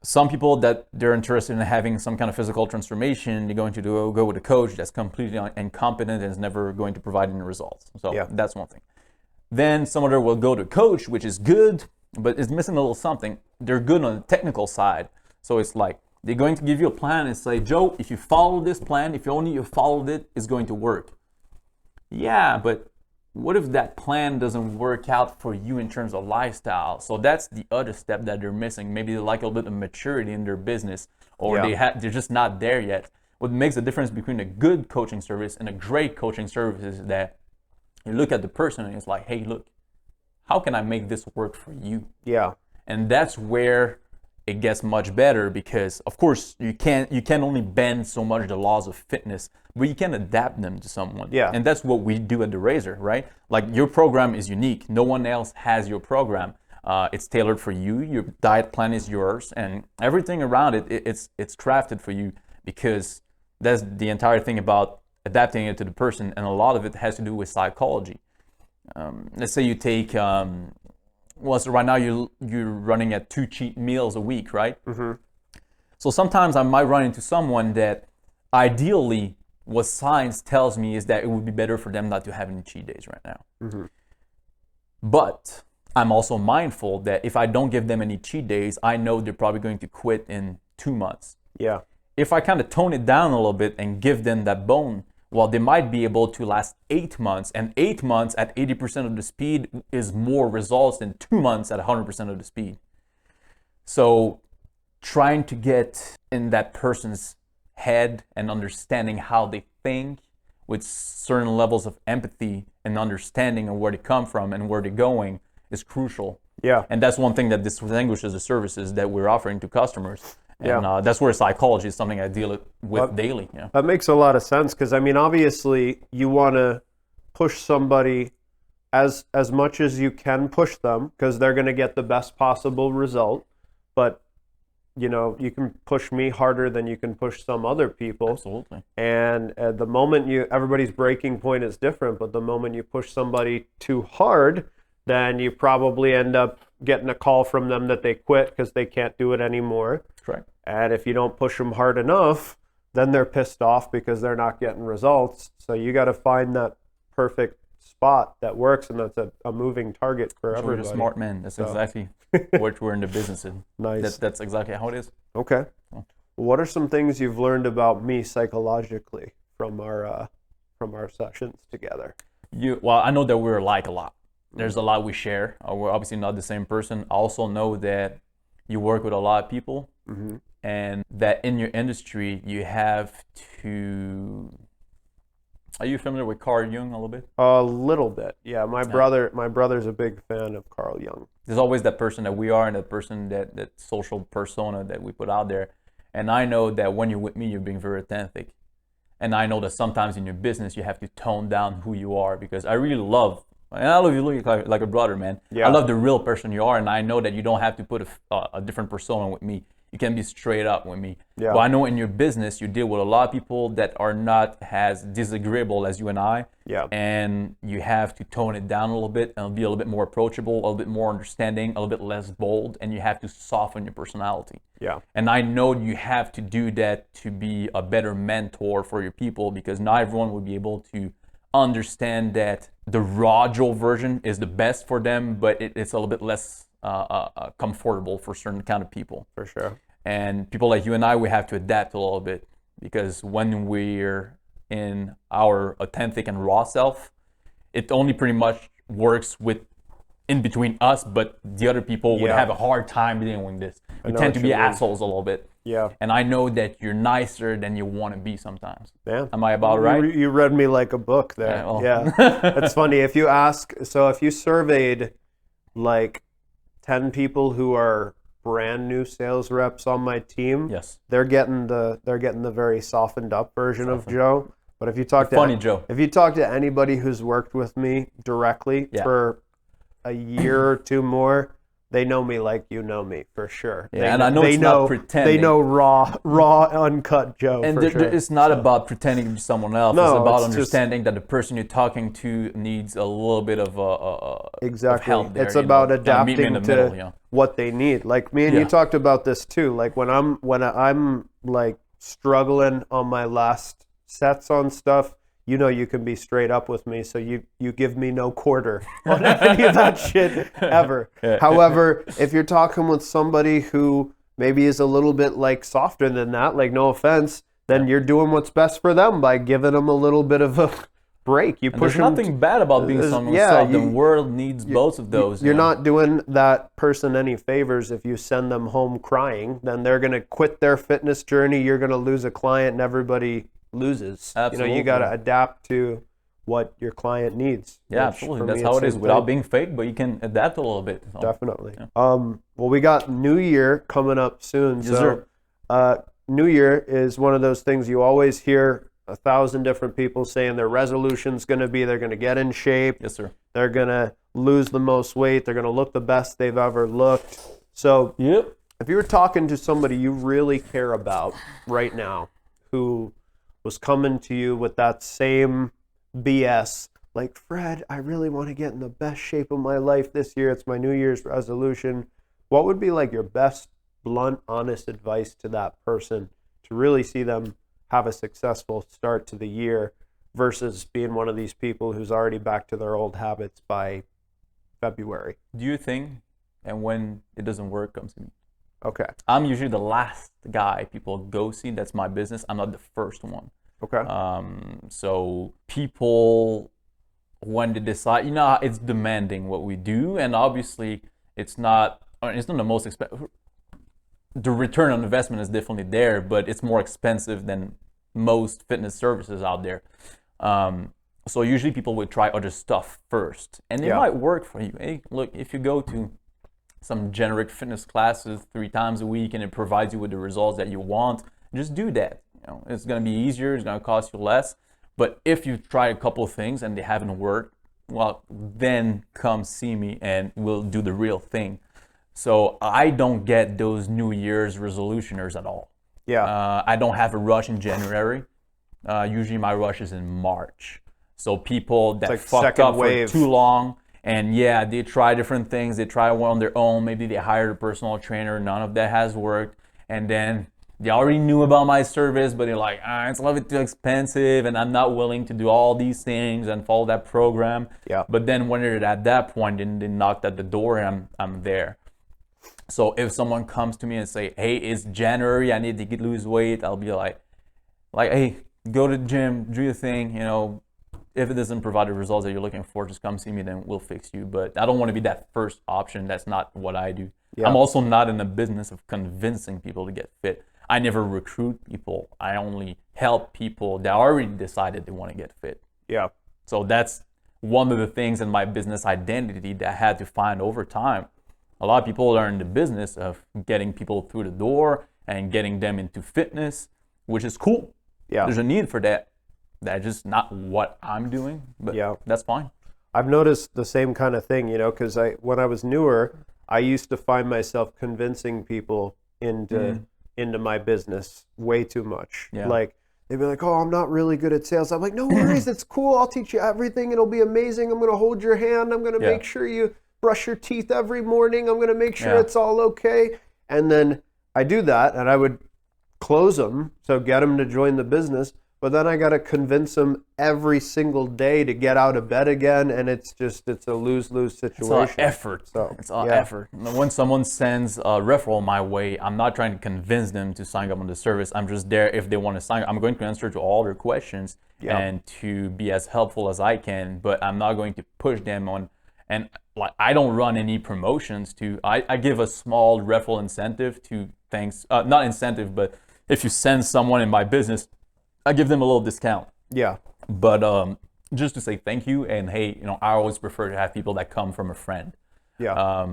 Speaker 3: Some people that they're interested in having some kind of physical transformation, they're going to go with a coach that's completely incompetent and is never going to provide any results. So
Speaker 2: Yeah.
Speaker 3: that's one thing. Then some other will go to a coach, which is good, but it's missing a little something. They're good on the technical side. So it's like, they're going to give you a plan and say, Joe, if you follow this plan, if only you followed it, it's going to work. Yeah, but what if that plan doesn't work out for you in terms of lifestyle? So that's the other step that they're missing. Maybe they like a little bit of maturity in their business, or
Speaker 2: Yeah.
Speaker 3: they're just not there yet. What makes the difference between a good coaching service and a great coaching service is that you look at the person and it's like, hey, look, how can I make this work for you?
Speaker 2: Yeah.
Speaker 3: And that's where it gets much better, because of course you can only bend so much the laws of fitness, but you can adapt them to someone.
Speaker 2: Yeah.
Speaker 3: And that's what we do at the Razor, right? Like, your program is unique. No one else has your program. It's tailored for you. Your diet plan is yours, and everything around it's crafted for you, because that's the entire thing about adapting it to the person, and a lot of it has to do with psychology. Let's say you take so right now you're running at 2 cheat meals a week, right?
Speaker 2: Mm-hmm.
Speaker 3: So sometimes I might run into someone that ideally what science tells me is that it would be better for them not to have any cheat days right now.
Speaker 2: Mm-hmm.
Speaker 3: But I'm also mindful that if I don't give them any cheat days, I know they're probably going to quit in 2 months.
Speaker 2: Yeah.
Speaker 3: If I kind of tone it down a little bit and give them that bone, Well, they might be able to last 8 months, and 8 months at 80% of the speed is more results than 2 months at 100% of the speed. So trying to get in that person's head and understanding how they think with certain levels of empathy and understanding of where they come from and where they're going is crucial.
Speaker 2: Yeah.
Speaker 3: And that's one thing that distinguishes the services that we're offering to customers. And that's where psychology is something I deal with daily. Yeah.
Speaker 2: That makes a lot of sense, because I mean, obviously, you want to push somebody as much as you can push them, because they're going to get the best possible result. But you know, you can push me harder than you can push some other people.
Speaker 3: Absolutely.
Speaker 2: And the moment everybody's breaking point is different, but the moment you push somebody too hard, then you probably end up getting a call from them that they quit because they can't do it anymore.
Speaker 3: Correct.
Speaker 2: And if you don't push them hard enough, then they're pissed off because they're not getting results. So you got to find that perfect spot that works, and that's a moving target for everybody.
Speaker 3: You're a smart man. That's exactly what we're in the business in.
Speaker 2: Nice.
Speaker 3: That's exactly how it is.
Speaker 2: Okay. What are some things you've learned about me psychologically from our sessions together?
Speaker 3: Well, I know that we're alike a lot. There's a lot we share. We're obviously not the same person. I also know that you work with a lot of people, and that in your industry you have to. Are you familiar with Carl Jung a little bit?
Speaker 2: A little bit, yeah. My brother's a big fan of Carl Jung.
Speaker 3: There's always that person that we are, and that person that social persona that we put out there. And I know that when you're with me, you're being very authentic. And I know that sometimes in your business you have to tone down who you are, because I really love. And I love you look like a brother, man.
Speaker 2: Yeah.
Speaker 3: I love the real person you are, and I know that you don't have to put a different persona with me. You can be straight up with me.
Speaker 2: Yeah.
Speaker 3: But I know in your business you deal with a lot of people that are not as disagreeable as you and I.
Speaker 2: Yeah.
Speaker 3: And you have to tone it down a little bit and be a little bit more approachable, a little bit more understanding, a little bit less bold, and you have to soften your personality.
Speaker 2: Yeah.
Speaker 3: And I know you have to do that to be a better mentor for your people, because not everyone will be able to understand that the raw Joe version is the best for them, but it's a little bit less comfortable for certain kind of people.
Speaker 2: For sure.
Speaker 3: And people like you and I, we have to adapt a little bit, because when we're in our authentic and raw self, it only pretty much works with in between us, but the other people would have a hard time dealing with this. We tend to be assholes a little bit.
Speaker 2: Yeah.
Speaker 3: And I know that you're nicer than you want to be sometimes.
Speaker 2: Yeah.
Speaker 3: Am I about right?
Speaker 2: You read me like a book there.
Speaker 3: Yeah, well.
Speaker 2: Yeah. It's funny. If you surveyed like 10 people who are brand new sales reps on my team,
Speaker 3: Yes.
Speaker 2: they're getting the very softened up version of Joe. But if you talk to
Speaker 3: Joe.
Speaker 2: If you talk to anybody who's worked with me directly for a year or two more, they know me like you know me for sure.
Speaker 3: Yeah, and I know it's not pretending.
Speaker 2: They know raw, uncut Joe.
Speaker 3: And
Speaker 2: for sure.
Speaker 3: it's not about pretending to be someone else.
Speaker 2: No,
Speaker 3: it's about
Speaker 2: it's
Speaker 3: understanding that the person you're talking to needs a little bit of
Speaker 2: exactly.
Speaker 3: of help there,
Speaker 2: it's about
Speaker 3: Kind of meet me in
Speaker 2: adapting
Speaker 3: the
Speaker 2: to
Speaker 3: middle, yeah.
Speaker 2: what they need. Like me and you talked about this too. Like when I'm like struggling on my last sets on stuff, you know, you can be straight up with me, so you give me no quarter on any of that shit ever. However, if you're talking with somebody who maybe is a little bit like softer than that, like no offense, then you're doing what's best for them by giving them a little bit of a break. You push
Speaker 3: them. There's nothing bad about being someone soft. The world needs both of those.
Speaker 2: You're not doing that person any favors if you send them home crying. Then they're going to quit their fitness journey. You're going to lose a client, and everybody loses.
Speaker 3: Absolutely.
Speaker 2: You got to adapt to what your client needs.
Speaker 3: Yeah, absolutely. That's how it is without being fake, but you can adapt a little bit. So.
Speaker 2: Definitely. Yeah. Well, we got New Year coming up soon.
Speaker 3: Yes, sir.
Speaker 2: New Year is one of those things you always hear 1,000 different people saying their resolution's going to be they're going to get in shape.
Speaker 3: Yes, sir.
Speaker 2: They're going to lose the most weight. They're going to look the best they've ever looked. So if you were talking to somebody you really care about right now who was coming to you with that same BS, like, Fred, I really want to get in the best shape of my life this year. It's my New Year's resolution. What would be like your best, blunt, honest advice to that person to really see them have a successful start to the year versus being one of these people who's already back to their old habits by February?
Speaker 3: Do you think, and when it doesn't work, comes to me?
Speaker 2: Okay.
Speaker 3: I'm usually the last guy people go see. That's my business. I'm not the first one.
Speaker 2: Okay.
Speaker 3: So people, when they decide, it's demanding what we do, and obviously it's not the most expensive. The return on investment is definitely there, but it's more expensive than most fitness services out there. So usually people would try other stuff first, and it might work for you. Hey, look, if you go to some generic fitness classes 3 times a week and it provides you with the results that you want, just do that. It's going to be easier, it's going to cost you less. But if you try a couple of things and they haven't worked, well, then come see me and we'll do the real thing. So I don't get those New Year's resolutioners at all.
Speaker 2: Yeah.
Speaker 3: I don't have a rush in January. Usually my rush is in March. So people that fucked up for too long, and they try different things. They try one on their own. Maybe they hired a personal trainer. None of that has worked. And then they already knew about my service, but they're like, it's a little bit too expensive, and I'm not willing to do all these things and follow that program.
Speaker 2: Yeah.
Speaker 3: But then when they're at that point, then they knocked at the door, and I'm there. So if someone comes to me and say, hey, it's January, I need to lose weight, I'll be like, hey, go to the gym, do your thing, if it doesn't provide the results that you're looking for, just come see me, then we'll fix you. But I don't want to be that first option. That's not what I do. Yeah. I'm also not in the business of convincing people to get fit. I never recruit people. I only help people that already decided they want to get fit.
Speaker 2: Yeah.
Speaker 3: So that's one of the things in my business identity that I had to find over time. A lot of people are in the business of getting people through the door and getting them into fitness, which is cool.
Speaker 2: Yeah.
Speaker 3: There's a need for that. That's just not what I'm doing, but that's fine.
Speaker 2: I've noticed the same kind of thing, because when I was newer, I used to find myself convincing people into my business way too much.
Speaker 3: Yeah.
Speaker 2: Like, they'd be like, oh, I'm not really good at sales. I'm like, no worries, it's cool. I'll teach you everything. It'll be amazing. I'm going to hold your hand. I'm going to make sure you brush your teeth every morning. I'm going to make sure it's all okay. And then I do that, and I would close them, so get them to join the business. But then I got to convince them every single day to get out of bed again, and it's a lose-lose situation.
Speaker 3: It's all effort. It's all effort. When someone sends a referral my way, I'm not trying to convince them to sign up on the service. I'm just there if they want to sign up. I'm going to answer to all their questions and to be as helpful as I can, but I'm not going to push them on. And like, I don't run any promotions I give a small referral incentive to things, not incentive, but if you send someone in my business, I give them a little discount.
Speaker 2: Yeah.
Speaker 3: But just to say thank you, and hey, I always prefer to have people that come from a friend.
Speaker 2: Yeah.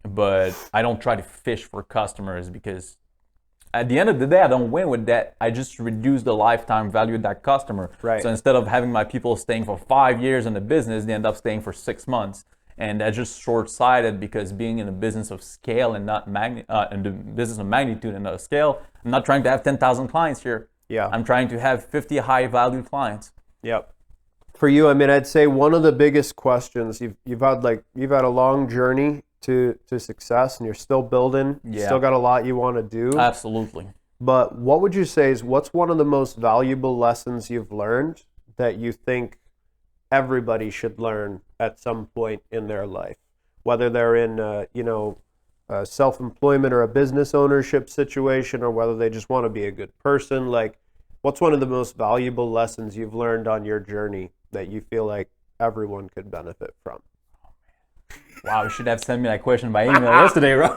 Speaker 3: But I don't try to fish for customers, because at the end of the day, I don't win with that. I just reduce the lifetime value of that customer.
Speaker 2: Right.
Speaker 3: So instead of having my people staying for 5 years in the business, they end up staying for 6 months. And that's just short-sighted, because being in the business of scale and not in the business of magnitude and not scale, I'm not trying to have 10,000 clients here.
Speaker 2: Yeah.
Speaker 3: I'm trying to have 50 high-value clients.
Speaker 2: Yep. For you, I'd say one of the biggest questions, you've had a long journey to success, and you're still building.
Speaker 3: Yeah.
Speaker 2: Still got a lot you want to do.
Speaker 3: Absolutely.
Speaker 2: But what would you say what's one of the most valuable lessons you've learned that you think everybody should learn at some point in their life, whether they're in a self-employment or a business ownership situation, or whether they just want to be a good person? Like, what's one of the most valuable lessons you've learned on your journey that you feel like everyone could benefit from?
Speaker 3: Wow, you should have sent me that question by email yesterday, bro.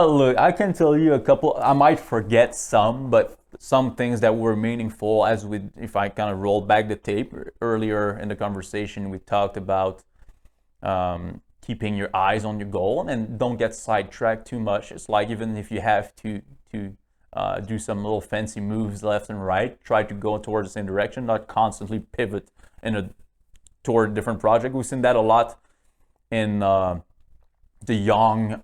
Speaker 3: Look, I can tell you a couple. I might forget some, but some things that were meaningful, if I kind of roll back the tape earlier in the conversation, we talked about keeping your eyes on your goal and don't get sidetracked too much. It's like, even if you have to do some little fancy moves left and right, try to go towards the same direction, not constantly pivot toward a different project. We've seen that a lot in the young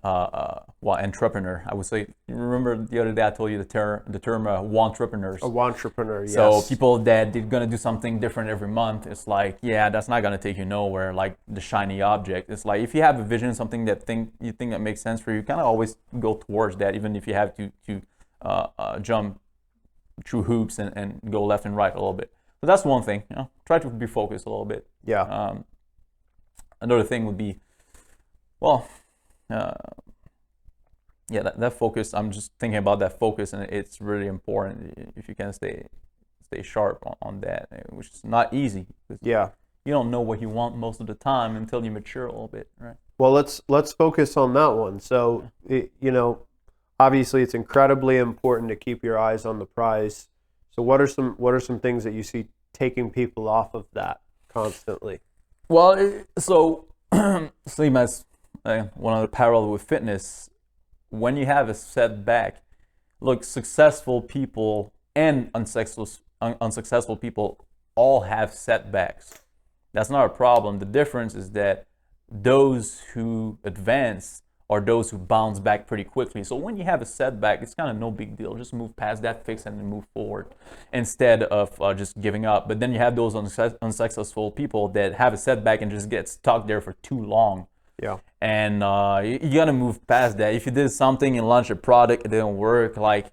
Speaker 3: entrepreneur. I would say, remember the other day I told you the term wantrepreneurs.
Speaker 2: A wantrepreneur, yes.
Speaker 3: So people that they're gonna do something different every month. It's like, that's not gonna take you nowhere, like the shiny object. It's like, if you have a vision, something that you think that makes sense for you, kind of always go towards that, even if you have to jump through hoops and go left and right a little bit. So that's one thing. Try to be focused a little bit.
Speaker 2: Yeah.
Speaker 3: Another thing would be, Yeah, that focus, I'm just thinking about that focus, and it's really important if you can stay sharp on that, which is not easy.
Speaker 2: Yeah.
Speaker 3: You don't know what you want most of the time until you mature a little bit, right?
Speaker 2: Well, let's focus on that one. So, obviously it's incredibly important to keep your eyes on the prize. So what are some things that you see taking people off of that constantly?
Speaker 3: Well, so same as one of the parallel with fitness, when you have a setback, look, successful people and unsuccessful people all have setbacks. That's not a problem. The difference is that those who advance are those who bounce back pretty quickly. So when you have a setback, it's kind of no big deal. Just move past that, fix it, and move forward instead of just giving up. But then you have those unsuccessful people that have a setback and just get stuck there for too long.
Speaker 2: Yeah.
Speaker 3: And you gotta move past that. If you did something and launched a product, it didn't work. Like,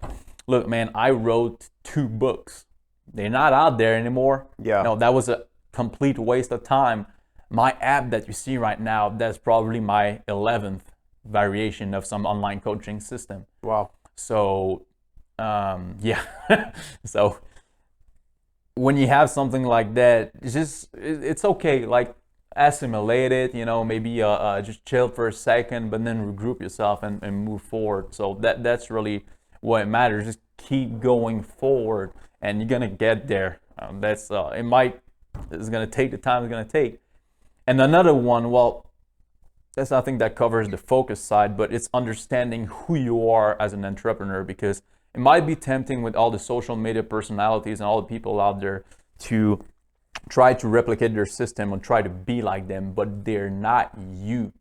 Speaker 3: look, man, I wrote 2 books. They're not out there anymore.
Speaker 2: Yeah.
Speaker 3: No, that was a complete waste of time. My app that you see right now, that's probably my 11th variation of some online coaching system.
Speaker 2: Wow.
Speaker 3: So, yeah. So when you have something like that, it's okay. Like, assimilate it, maybe just chill for a second, but then regroup yourself and move forward. So that's really what matters. Just keep going forward, and you're gonna get there. It's gonna take the time it's gonna take. And another one, well, I think that covers the focus side, but it's understanding who you are as an entrepreneur, because it might be tempting with all the social media personalities and all the people out there to try to replicate their system or try to be like them, but they're not you.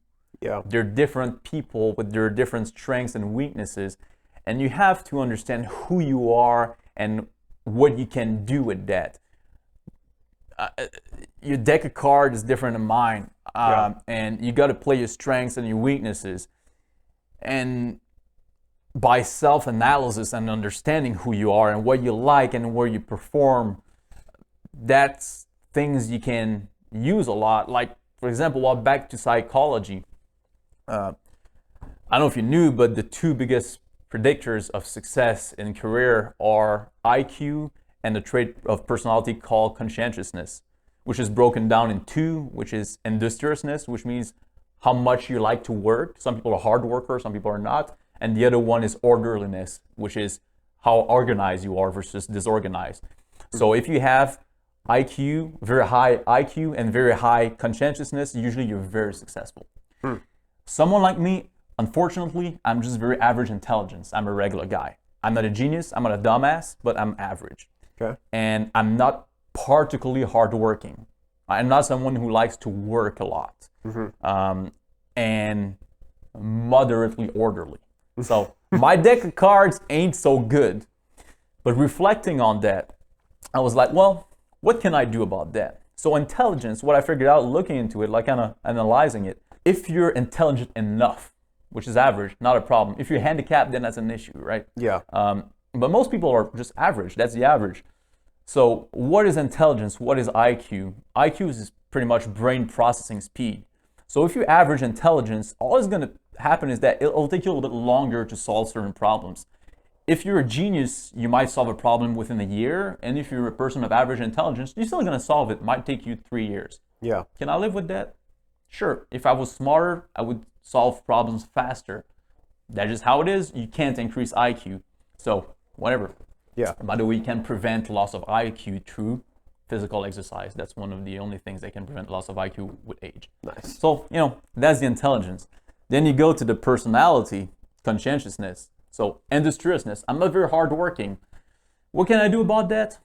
Speaker 2: Yeah.
Speaker 3: They're different people with their different strengths and weaknesses, and you have to understand who you are and what you can do with that. Your deck of cards is different than mine, and you got to play your strengths and your weaknesses. And by self-analysis and understanding who you are and what you like and where you perform, that's things you can use a lot. Like, for example, well, back to psychology. I don't know if you knew, but the 2 biggest predictors of success in career are IQ and the trait of personality called conscientiousness, which is broken down in 2, which is industriousness, which means how much you like to work. Some people are hard workers, some people are not. And the other one is orderliness, which is how organized you are versus disorganized. So if you have IQ, very high IQ and very high conscientiousness, usually you're very successful. Someone like me, unfortunately, I'm just very average intelligence. I'm a regular guy. I'm not a genius, I'm not a dumbass, but I'm average.
Speaker 2: Okay.
Speaker 3: And I'm not particularly hardworking. I'm not someone who likes to work a lot. And moderately orderly. So my deck of cards ain't so good. But reflecting on that, I was like, well, what can I do about that? So intelligence, what I figured out looking into it, like kind of analyzing it, if you're intelligent enough, which is average, not a problem. If you're handicapped, then that's an issue, right?
Speaker 2: Yeah.
Speaker 3: But most people are just average. That's the average. So what is intelligence? What is IQ? IQ is pretty much brain processing speed. So if you average intelligence, all is going to happen is that it'll take you a little bit longer to solve certain problems. If you're a genius, you might solve a problem within a year. And if you're a person of average intelligence, you're still going to solve it. It might take you 3 years.
Speaker 2: Yeah.
Speaker 3: Can I live with that? Sure. If I was smarter, I would solve problems faster. That's just how it is. You can't increase IQ. So whatever.
Speaker 2: Yeah.
Speaker 3: By the way, you can prevent loss of IQ through physical exercise. That's one of the only things that can prevent loss of IQ with age.
Speaker 2: Nice.
Speaker 3: So, that's the intelligence. Then you go to the personality, conscientiousness. So, industriousness. I'm not very hardworking. What can I do about that?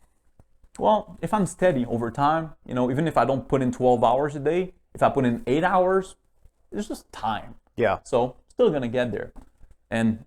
Speaker 3: Well, if I'm steady over time, even if I don't put in 12 hours a day, if I put in 8 hours, it's just time.
Speaker 2: Yeah.
Speaker 3: So, still gonna get there. And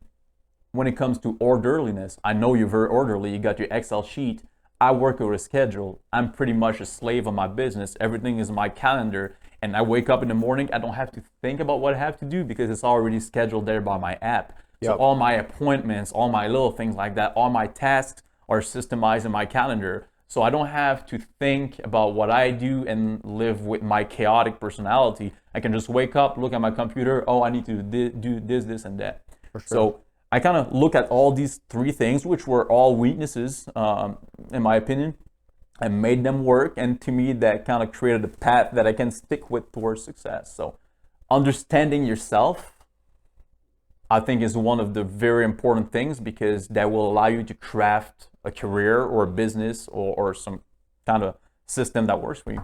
Speaker 3: when it comes to orderliness, I know you're very orderly. You got your Excel sheet. I work with a schedule. I'm pretty much a slave of my business. Everything is my calendar. And I wake up in the morning, I don't have to think about what I have to do because it's already scheduled there by my app. So
Speaker 2: Yep.
Speaker 3: all my appointments, all my little things like that, all my tasks are systemized in my calendar. So I don't have to think about what I do and live with my chaotic personality. I can just wake up, look at my computer. Oh, I need to do this, and that. So I kind of look at all these three things, which were all weaknesses, in my opinion, and made them work. And to me, that kind of created a path that I can stick with towards success. So understanding yourself, I think, is one of the very important things, because that will allow you to craft a career or a business or some kind of system that works for you.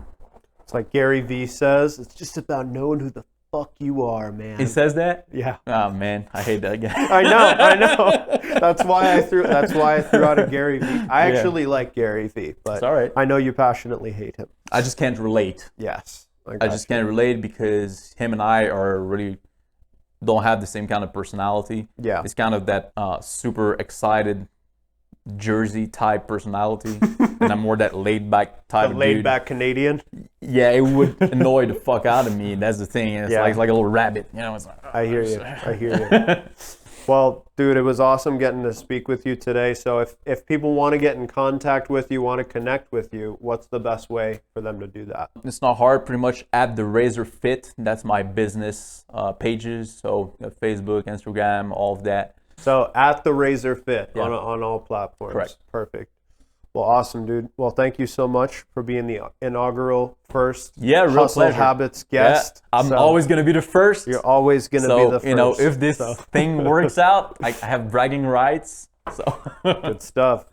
Speaker 2: It's like Gary Vee says, it's just about knowing who the fuck you are, man.
Speaker 3: He says that?
Speaker 2: Yeah.
Speaker 3: Oh man, I hate that guy.
Speaker 2: I know. That's why I threw out a Gary Vee. I actually like Gary Vee, but
Speaker 3: It's all right.
Speaker 2: I know you passionately hate him.
Speaker 3: I just can't relate.
Speaker 2: Yes.
Speaker 3: I just can't relate because him and I are really don't have the same kind of personality.
Speaker 2: Yeah.
Speaker 3: It's kind of that super excited Jersey type personality, and I'm more that laid back type of dude.
Speaker 2: Laid back Canadian.
Speaker 3: Yeah, it would annoy the fuck out of me. That's the thing. It's
Speaker 2: Yeah.
Speaker 3: like a little rabbit, you know. It's like,
Speaker 2: I hear you. Well, dude, it was awesome getting to speak with you today. So if people want to get in contact with you, want to connect with you, what's the best way for them to do that?
Speaker 3: It's not hard. Pretty much at the Razor Fit. That's my business pages. So Facebook, Instagram, all of that.
Speaker 2: So at the Razor Fit
Speaker 3: Yeah.
Speaker 2: on all platforms.
Speaker 3: Correct.
Speaker 2: Perfect. Well, awesome, dude. Well, thank you so much for being the inaugural first
Speaker 3: Yeah, real
Speaker 2: Hustle
Speaker 3: pleasure.
Speaker 2: Habits guest.
Speaker 3: Yeah, I'm
Speaker 2: So
Speaker 3: always gonna be the first.
Speaker 2: You're always going to
Speaker 3: So,
Speaker 2: be the first.
Speaker 3: you know, if this
Speaker 2: So,
Speaker 3: thing works out, I have bragging rights. So
Speaker 2: good stuff.